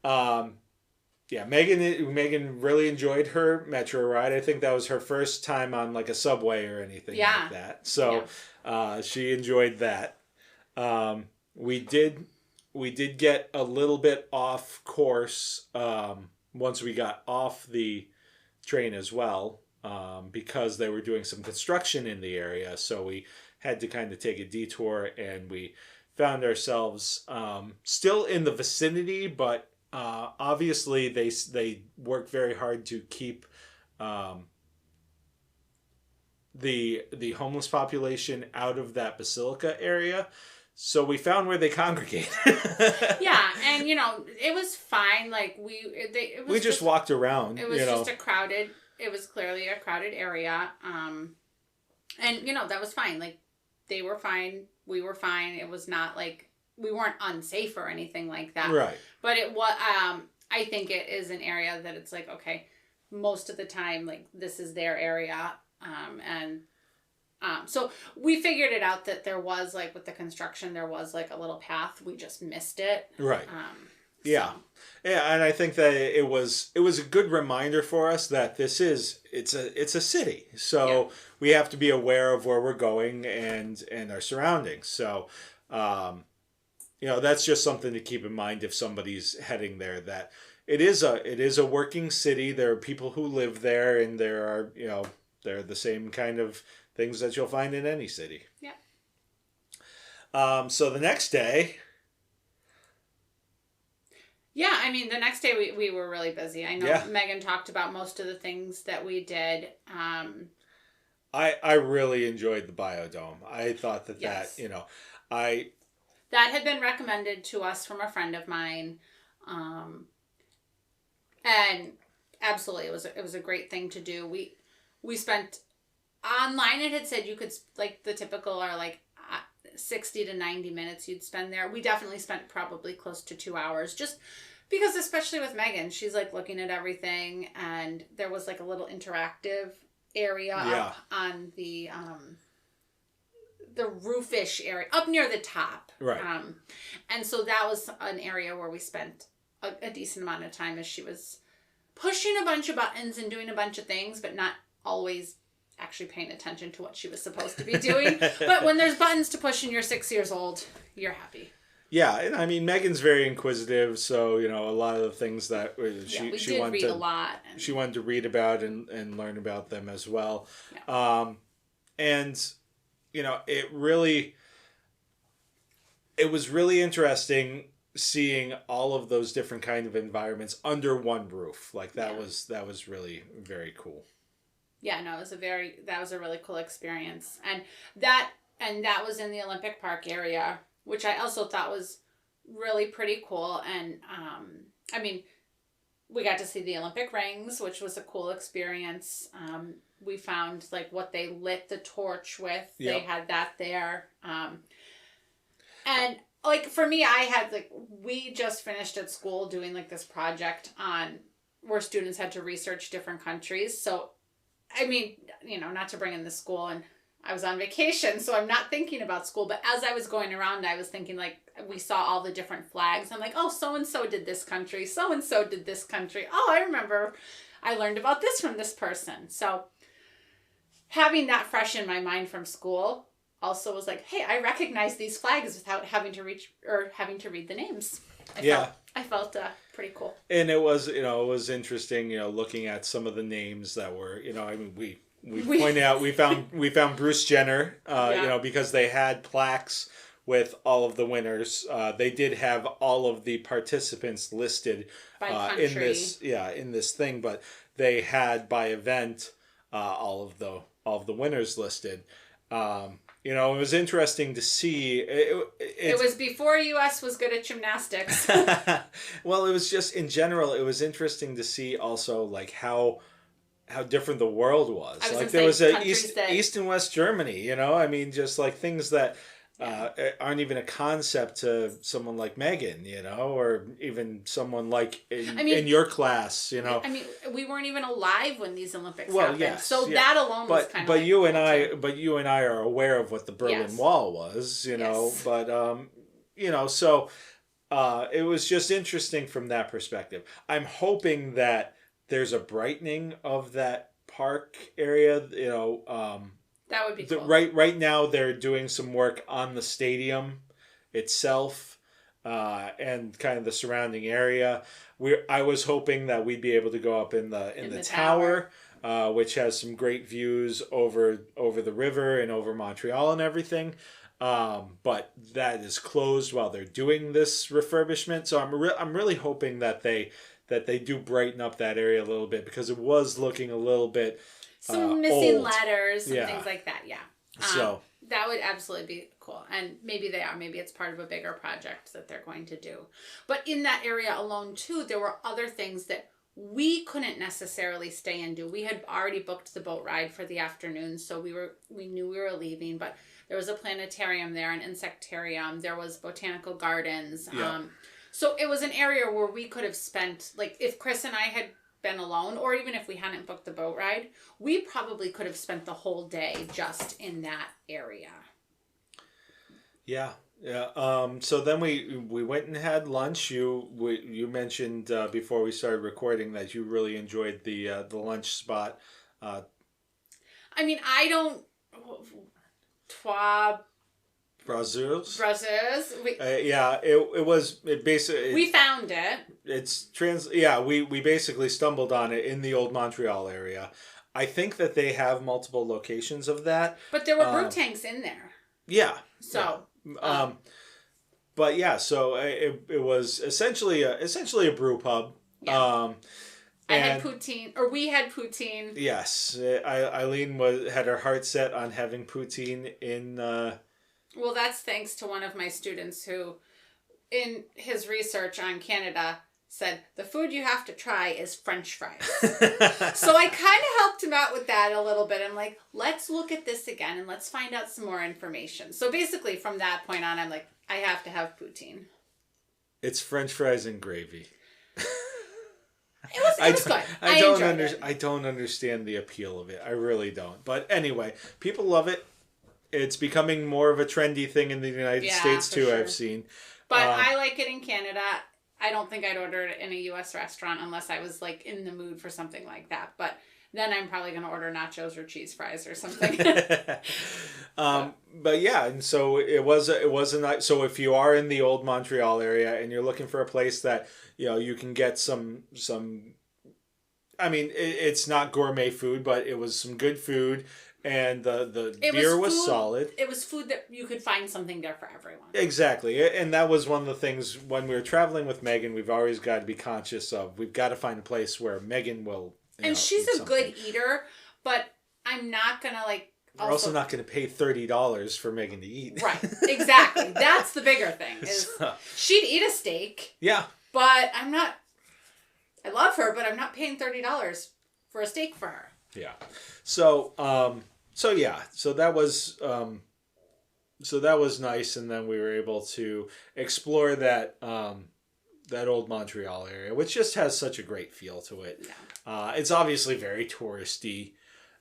Meghan really enjoyed her metro ride. I think that was her first time on like a subway or anything like that. So, she enjoyed that. We did get a little bit off course once we got off the train as well, because they were doing some construction in the area. So we had to kind of take a detour, and we found ourselves still in the vicinity, but obviously they work very hard to keep the homeless population out of that basilica area. So we found where they congregate. Yeah, and it was fine. Like we just walked around. It was just it was clearly a crowded area. And that was fine. Like they were fine, we were fine. It was not like we weren't unsafe or anything like that. Right. But it was I think it is an area that it's like, okay, most of the time like this is their area. So we figured it out that there was like with the construction, there was like a little path. We just missed it. Right. Yeah. And I think that it was a good reminder for us that it's a city. So we have to be aware of where we're going and our surroundings. So, that's just something to keep in mind if somebody's heading there, that it is a working city. There are people who live there, and there are, they're the same kind of things that you'll find in any city. Yeah. So the next day. Yeah, I mean, the next day we were really busy. I know Meghan talked about most of the things that we did. I really enjoyed the biodome. I thought that that had been recommended to us from a friend of mine. And absolutely, it was a great thing to do. We spent online. It had said you could, like the typical are like 60 to 90 minutes you'd spend there. We definitely spent probably close to 2 hours, just because especially with Meghan, she's like looking at everything, and there was like a little interactive area up on the roofish area up near the top. Right. And so that was an area where we spent a decent amount of time as she was pushing a bunch of buttons and doing a bunch of things, but not always actually paying attention to what she was supposed to be doing. But when there's buttons to push and you're 6 years old, you're happy. Yeah, and I mean, Meghan's very inquisitive, so, a lot of the things that she wanted read a lot. She wanted to read about and learn about them as well. Yeah. It was really interesting seeing all of those different kind of environments under one roof. Like that was really very cool. Yeah, no, that was a really cool experience. And that was in the Olympic Park area, which I also thought was really pretty cool. And I mean, we got to see the Olympic rings, which was a cool experience. We found like what they lit the torch with. Yep. They had that there. And like for me, we just finished at school doing like this project on where students had to research different countries. So, I mean, not to bring in the school, and I was on vacation, so I'm not thinking about school. But as I was going around, I was thinking like, we saw all the different flags. I'm like, oh, so-and-so did this country. So-and-so did this country. Oh, I remember I learned about this from this person. So having that fresh in my mind from school also was like, hey, I recognize these flags without having to read the names. I felt pretty cool. And it was, it was interesting, looking at some of the names that were, we pointed out, we found Bruce Jenner, because they had plaques with all of the winners. They did have all of the participants listed by in this thing, but they had by event all of the winners listed. It was interesting to see. It was before U.S. was good at gymnastics. Well, it was just in general. It was interesting to see also like how different the world was. Like there was East and West Germany. Just like things that aren't even a concept to someone like Meghan, or even someone like in your class, we weren't even alive when these Olympics happened. Yes, so that alone was kind of. But you and I are aware of what the Berlin Wall was, But so it was just interesting from that perspective. I'm hoping that there's a brightening of that park area, That would be cool. Right now, they're doing some work on the stadium itself and kind of the surrounding area. I was hoping that we'd be able to go up in the tower, which has some great views over the river and over Montreal and everything. But that is closed while they're doing this refurbishment. So I'm really hoping that they do brighten up that area a little bit, because it was looking a little bit. Some missing letters and things like that, So that would absolutely be cool. And maybe they are. Maybe it's part of a bigger project that they're going to do. But in that area alone, too, there were other things that we couldn't necessarily stay and do. We had already booked the boat ride for the afternoon, so we knew we were leaving. But there was a planetarium there, an insectarium. There was botanical gardens. So it was an area where we could have spent, like, if Chris and I had been alone, or even if we hadn't booked the boat ride, we probably could have spent the whole day just in that area. So then we went and had lunch. You mentioned before we started recording that you really enjoyed the lunch spot. I don't. Brazzers. It basically. We found it. We basically stumbled on it in the old Montreal area. I think that they have multiple locations of that. But there were brew tanks in there. Yeah. So. So it was essentially a brew pub. Yeah. I had poutine, or we had poutine. Yes, Eileen had her heart set on having poutine in. Well, that's thanks to one of my students who, in his research on Canada, said the food you have to try is French fries. So I kind of helped him out with that a little bit. I'm like, let's look at this again and let's find out some more information. So basically, from that point on, I'm like, I have to have poutine. It's French fries and gravy. It was good. I don't understand the appeal of it. I really don't. But anyway, people love it. It's becoming more of a trendy thing in the United States too, sure. I've seen. But I like it in Canada. I don't think I'd order it in a U.S. restaurant unless I was like in the mood for something like that. But then I'm probably going to order nachos or cheese fries or something. But yeah, and so it was a nice. So if you are in the old Montreal area and you're looking for a place that you can get some. I mean, it's not gourmet food, but it was some good food. And the beer was solid. It was food that you could find something there for everyone. Exactly. And that was one of the things when we were traveling with Meghan, we've always got to be conscious of. We've got to find a place where Meghan will. And she's a good eater, but I'm not going to like. We're also not going to pay $30 for Meghan to eat. Right. Exactly. That's the bigger thing. She'd eat a steak. Yeah. But I'm not. I love her, but I'm not paying $30 for a steak for her. Yeah. So that was nice, and then we were able to explore that old Montreal area, which just has such a great feel to it. Yeah. It's obviously very touristy,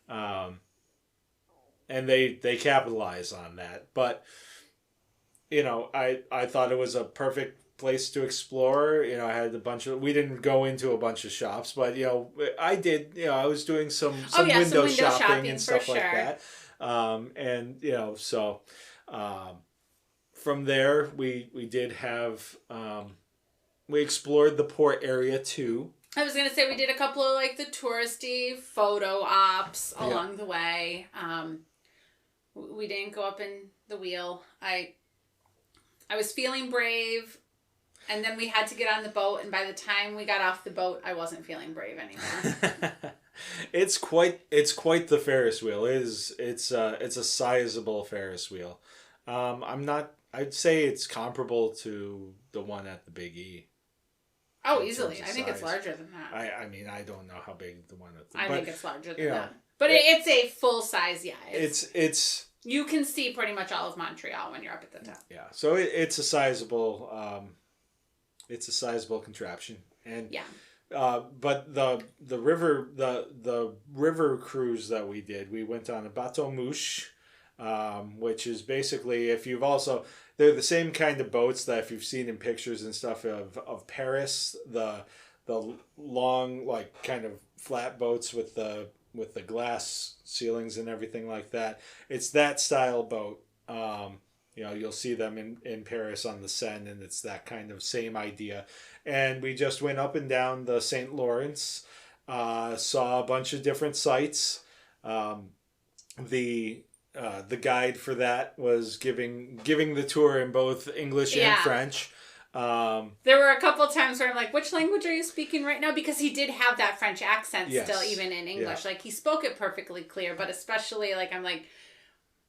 and they capitalize on that. But I thought it was a perfect place to explore. I had we didn't go into a bunch of shops, but I did. I was doing some window shopping and stuff like that. So from there we did have we explored the port area too. I was going to say we did a couple of like the touristy photo ops along the way. We didn't go up in the wheel. I was feeling brave, and then we had to get on the boat, and by the time we got off the boat, I wasn't feeling brave anymore. It's quite the Ferris wheel. It's a sizable Ferris wheel. I'd say it's comparable to the one at the Big E. Oh, easily. I think it's larger than that. I mean, I don't know how big the one at the... I think it's larger than that. But it's a full size, yeah. It's you can see pretty much all of Montreal when you're up at the top. Yeah. So it's a sizable contraption. And yeah. But the river cruise that we did, we went on a bateau mouche, which is basically, they're the same kind of boats that if you've seen in pictures and stuff of Paris, the long, like, kind of flat boats with the glass ceilings and everything like that. It's that style boat. You'll see them in Paris on the Seine, and it's that kind of same idea. And we just went up and down the St. Lawrence, saw a bunch of different sites. The guide for that was giving the tour in both English and French. There were a couple times where I'm like, which language are you speaking right now? Because he did have that French accent still, even in English. Yeah. Like, he spoke it perfectly clear, but especially, like, I'm like,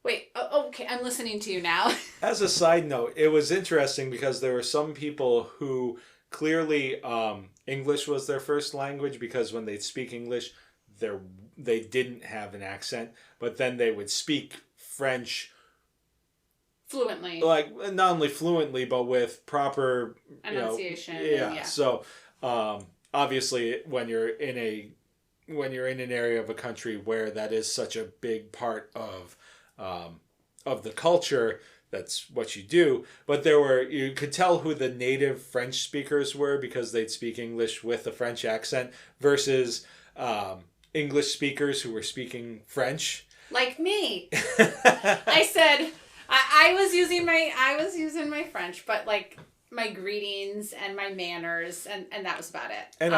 wait, okay, I'm listening to you now. As a side note, it was interesting because there were some people who clearly English was their first language, because when they'd speak English, they didn't have an accent, but then they would speak French fluently. Like, not only fluently, but with proper enunciation. Yeah. So, obviously, when you're in an area of a country where that is such a big part of the culture, that's what you do. But you could tell who the native French speakers were, because they'd speak English with a French accent versus English speakers who were speaking French. Like me. I said I was using my French, but like my greetings and my manners, and that was about it. And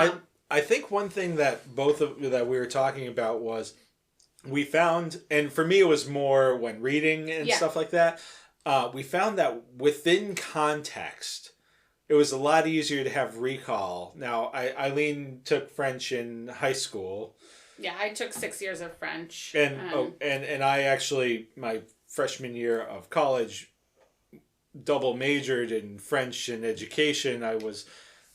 I think one thing that that we were talking about was, we found, and for me it was more when reading and stuff like that, we found that within context, it was a lot easier to have recall. Now, Eileen took French in high school. Yeah, I took 6 years of French. And I actually, my freshman year of college, double majored in French and education. I was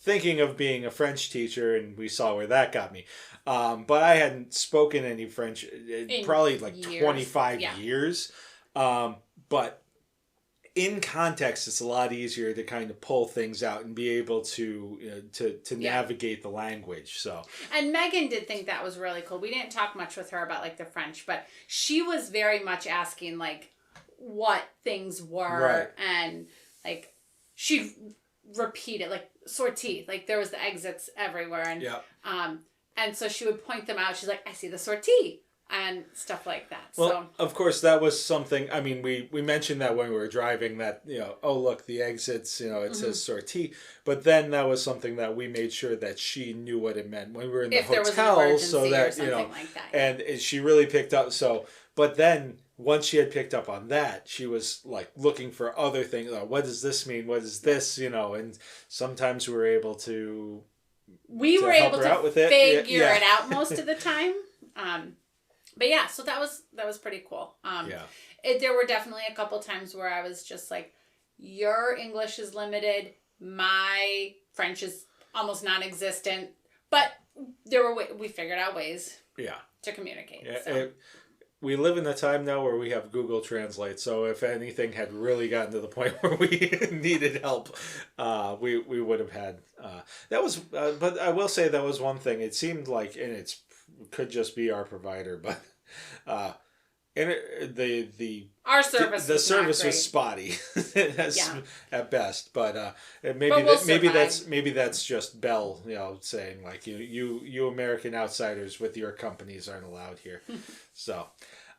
thinking of being a French teacher, and we saw where that got me. But I hadn't spoken any French in probably like years. 25 years. But in context, it's a lot easier to kind of pull things out and be able to navigate the language. So, and Meghan did think that was really cool. We didn't talk much with her about like the French, but she was very much asking like what things were, and like she'd repeat it, like sortie, like there was the exits everywhere, and and so she would point them out. She's like, I see the sortie. And stuff like that. Well, so, of course, that was something. I mean, we mentioned that when we were driving, that oh look, the exits, it says sortie. But then that was something that we made sure that she knew what it meant when we were in the hotel, so that like that, and she really picked up. So, but then once she had picked up on that, she was like looking for other things. Like, what does this mean? What is this? And sometimes we were able to. We were able to figure it out most of the time. But yeah, so that was pretty cool. There were definitely a couple times where I was just like, your English is limited, my French is almost non-existent, but we figured out ways to communicate. Yeah, so. We live in a time now where we have Google Translate, so if anything had really gotten to the point where we needed help, we would have had that was. But I will say that was one thing. It seemed like, and it could just be our provider, but And the our service the was service not great. was spotty at best, but maybe But we'll maybe that's just Bell, saying like you American outsiders with your companies aren't allowed here. So,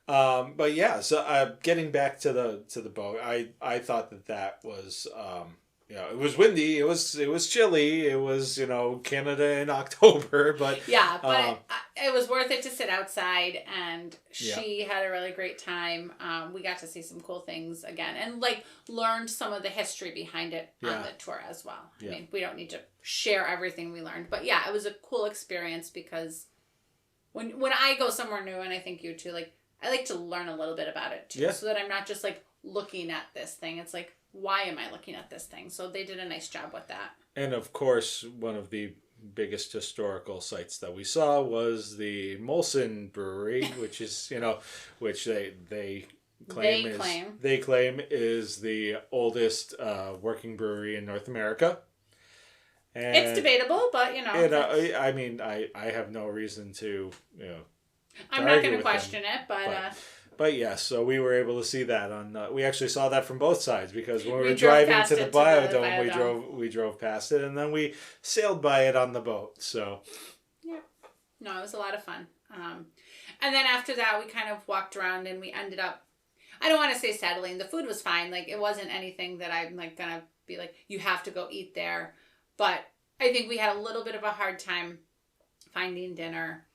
but yeah, so getting back to the boat, I thought that was. It was windy. It was chilly. It was Canada in October, but it was worth it to sit outside, and she had a really great time. We got to see some cool things again, and like learned some of the history behind it on the tour as well. I mean, we don't need to share everything we learned, but yeah, it was a cool experience because when I go somewhere new, and I think you too, like I like to learn a little bit about it too, so that I'm not just like looking at this thing. It's like, why am I looking at this thing? So they did a nice job with that. And of course, one of the biggest historical sites that we saw was the Molson Brewery, which is, which they claim is the oldest working brewery in North America. And it's debatable, but I mean, I have no reason to I'm not going to question it, But yes, so we were able to see that we actually saw that from both sides, because when we were driving to the Biodome, we drove past it, and then we sailed by it on the boat. So yeah, no, it was a lot of fun. And then after that, we kind of walked around, and we ended up, I don't want to say settling. The food was fine. Like it wasn't anything that I'm like gonna be like, you have to go eat there. But I think we had a little bit of a hard time finding dinner,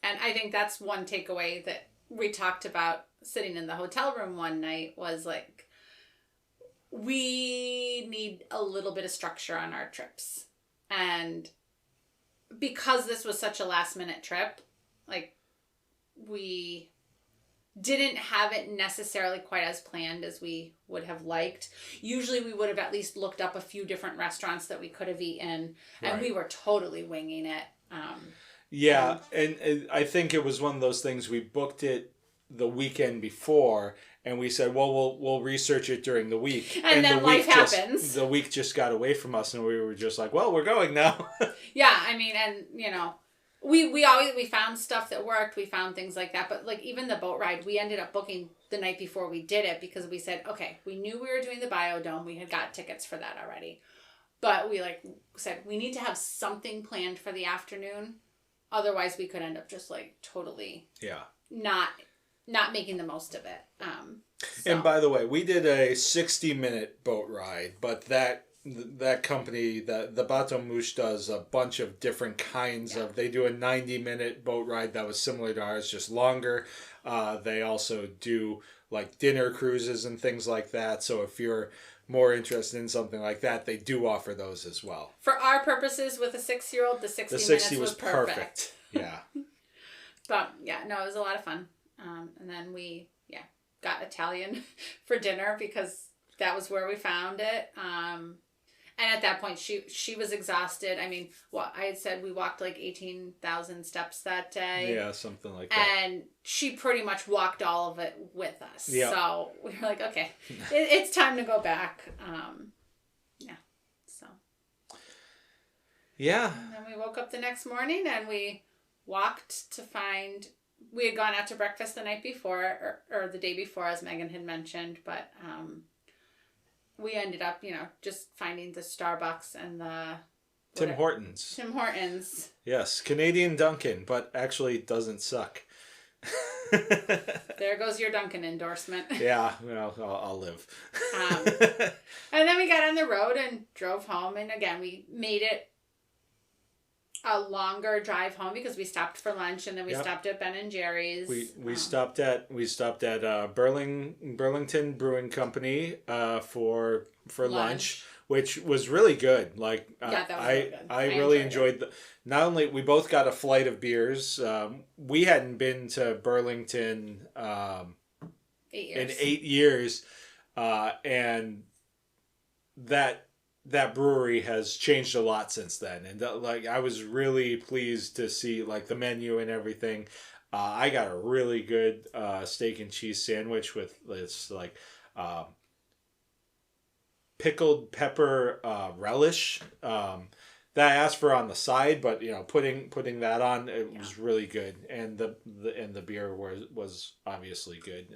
and I think that's one takeaway that we talked about sitting in the hotel room one night was like, we need a little bit of structure on our trips. And because this was such a last minute trip, like we didn't have it necessarily quite as planned as we would have liked. Usually we would have at least looked up a few different restaurants that we could have eaten, and we were totally winging it. And I think it was one of those things, we booked it the weekend before, and we said, well, we'll research it during the week. And then life happens. The week just got away from us, and we were just like, well, we're going now. Yeah, I mean, and, we found stuff that worked. We found things like that. But, like, even the boat ride, we ended up booking the night before we did it because we said, okay, we knew we were doing the Biodome. We had got tickets for that already. But we, said, we need to have something planned for the afternoon. Otherwise, we could end up just, totally not making the most of it. And by the way, we did a 60-minute boat ride, but that company, the Bateau Mouche, does a bunch of different kinds of... They do a 90-minute boat ride that was similar to ours, just longer. They also do, dinner cruises and things like that. So if you're more interested in something like that, they do offer those as well. For our purposes, with a 6-year-old, the 60 minutes was perfect. Yeah. But, yeah, no, it was a lot of fun. And then we, got Italian for dinner because that was where we found it. And at that point, she was exhausted. I mean, I had said we walked 18,000 steps that day. Yeah, something like that. And she pretty much walked all of it with us. Yep. So we were like, okay, it's time to go back. So. Yeah. And then we woke up the next morning and we walked to find... We had gone out to breakfast the night before, or the day before, as Meghan had mentioned, but we ended up, just finding the Starbucks and the... Tim Hortons. Tim Hortons. Yes, Canadian Dunkin', but actually doesn't suck. There goes your Dunkin' endorsement. Yeah, well, I'll live. And then we got on the road and drove home, and again, we made it a longer drive home because we stopped for lunch, and then we stopped at Ben and Jerry's. We stopped at Burlington Brewing Company for lunch, which was really good. That was really good. I really enjoyed not only we both got a flight of beers. We hadn't been to Burlington 8 years. In 8 years, and that brewery has changed a lot since then, and I was really pleased to see the menu and everything. I got a really good steak and cheese sandwich with this pickled pepper relish that I asked for on the side, but putting that on, it was really good, and the beer was obviously good.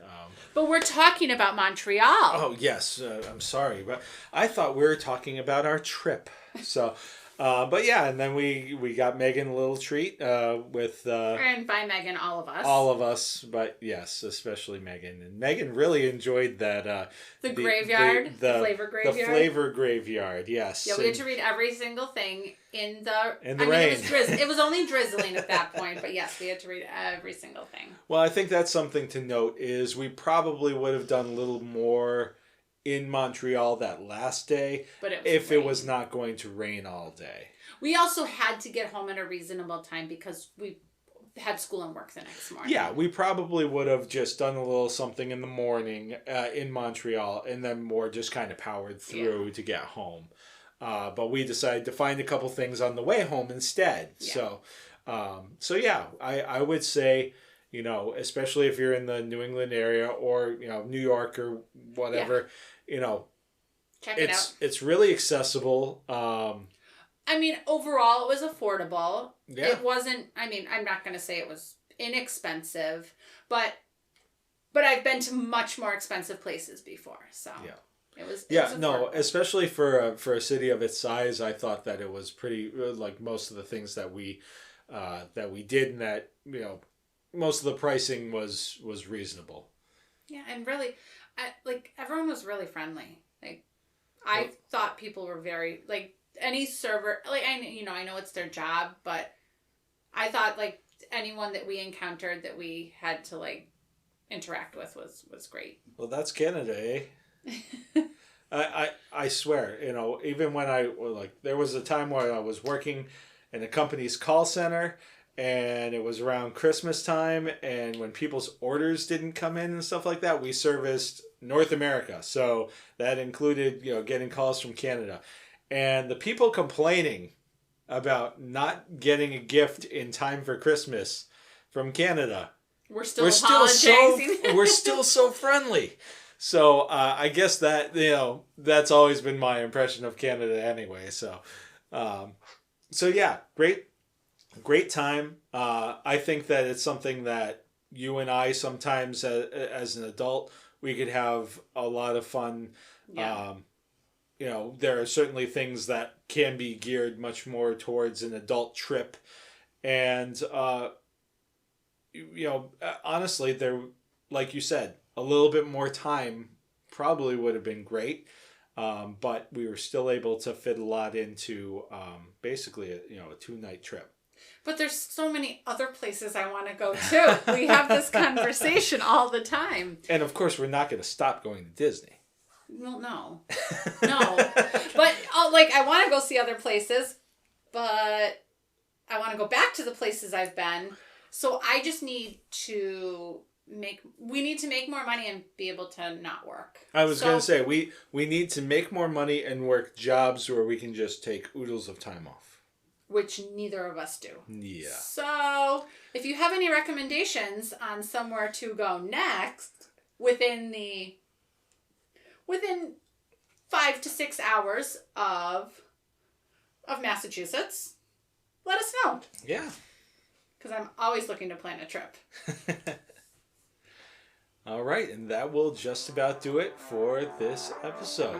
But we're talking about Montreal. Oh yes, I'm sorry, but I thought we were talking about our trip. So, but yeah, and then we got Meghan a little treat with. And by Meghan, all of us. All of us, but yes, especially Meghan. And Meghan really enjoyed that. The graveyard, the flavor graveyard. The flavor graveyard, yes. Yeah, we had to read every single thing in the rain. It was only drizzling at that point, but yes, we had to read every single thing. Well, I think that's something to note is we probably would have done a little more in Montreal that last day if it was not going to rain all day. We also had to get home at a reasonable time because we had school and work the next morning. Yeah, we probably would have just done a little something in the morning in Montreal and then more just kind of powered through to get home. But we decided to find a couple things on the way home instead. Yeah. So yeah, I would say, especially if you're in the New England area or, New York or whatever, check it out. It's really accessible. Overall, it was affordable. Yeah. It wasn't, I'm not going to say it was inexpensive, but I've been to much more expensive places before, so. Yeah. It was especially for a city of its size, I thought that it was pretty, like most of the things that we did, and that, most of the pricing was reasonable. Yeah, and really, everyone was really friendly. I thought people were very, any server, I know it's their job, but I thought, anyone that we encountered that we had to, interact with was great. Well, that's Canada, eh? I swear, even when there was a time where I was working in a company's call center, and it was around Christmas time, and when people's orders didn't come in and stuff like that, we serviced North America. So that included, getting calls from Canada. And the people complaining about not getting a gift in time for Christmas from Canada, we're still so friendly. So I guess that, that's always been my impression of Canada anyway. So yeah, great time. I think that it's something that you and I sometimes as an adult, we could have a lot of fun. Yeah. There are certainly things that can be geared much more towards an adult trip. And, honestly, there, like you said, a little bit more time probably would have been great. But we were still able to fit a lot into basically a 2-night trip. But there's so many other places I want to go too. We have this conversation all the time. And of course, we're not going to stop going to Disney. Well, no. But I want to go see other places, but I want to go back to the places I've been. So I just need to make more money and be able to not work. I was going to say, we need to make more money and work jobs where we can just take oodles of time off. Which neither of us do. Yeah. So if you have any recommendations on somewhere to go next within 5 to 6 hours of Massachusetts, let us know. Yeah. Because I'm always looking to plan a trip. All right, and that will just about do it for this episode.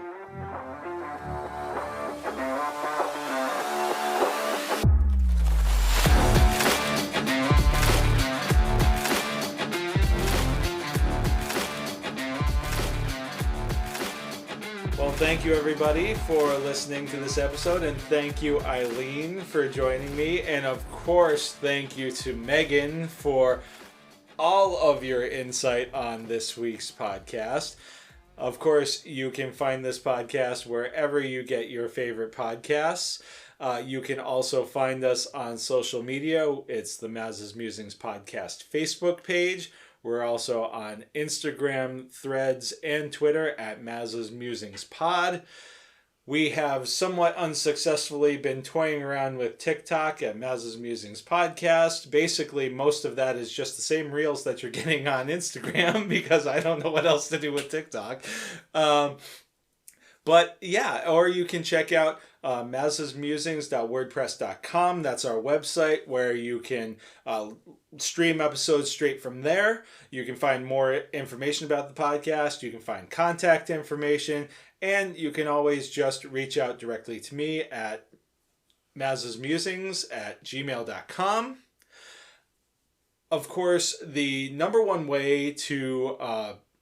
Well, thank you everybody for listening to this episode, and thank you Eileen for joining me, and of course thank you to Meghan for all of your insight on this week's podcast. Of course, you can find this podcast wherever you get your favorite podcasts. You can also find us on social media. It's the Mazas Musings Podcast Facebook page. We're also on Instagram, Threads, and Twitter at Mazas Musings Pod. We have somewhat unsuccessfully been toying around with TikTok at Mazas Musings Podcast. Basically, most of that is just the same reels that you're getting on Instagram because I don't know what else to do with TikTok. But yeah, or you can check out mazasmusings.wordpress.com. That's our website where you can stream episodes straight from there. You can find more information about the podcast. You can find contact information. And you can always just reach out directly to me at mazasmusings@gmail.com. Of course, the number one way to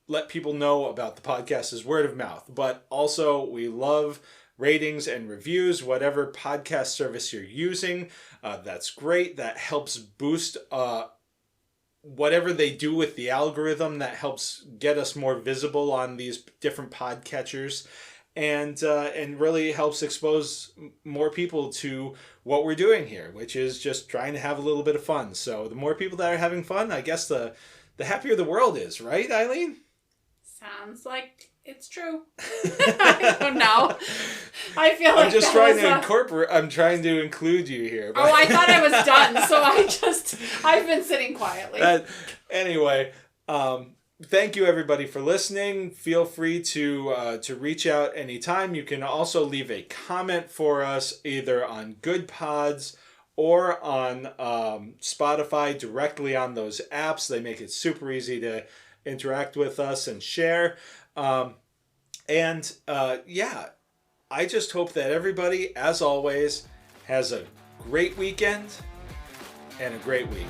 let people know about the podcast is word of mouth. But also, we love ratings and reviews, whatever podcast service you're using. That's great. That helps boost whatever they do with the algorithm. That helps get us more visible on these different podcatchers, and really helps expose more people to what we're doing here, which is just trying to have a little bit of fun. So the more people that are having fun, I guess the happier the world is, right, Eileen? Sounds like it's true. I don't know. I feel like I'm just trying to incorporate. I'm trying to include you here. But... Oh, I thought I was done, so I've been sitting quietly. Anyway, thank you everybody for listening. Feel free to reach out anytime. You can also leave a comment for us either on Good Pods or on Spotify, directly on those apps. They make it super easy to interact with us and share. I just hope that everybody, as always, has a great weekend and a great week.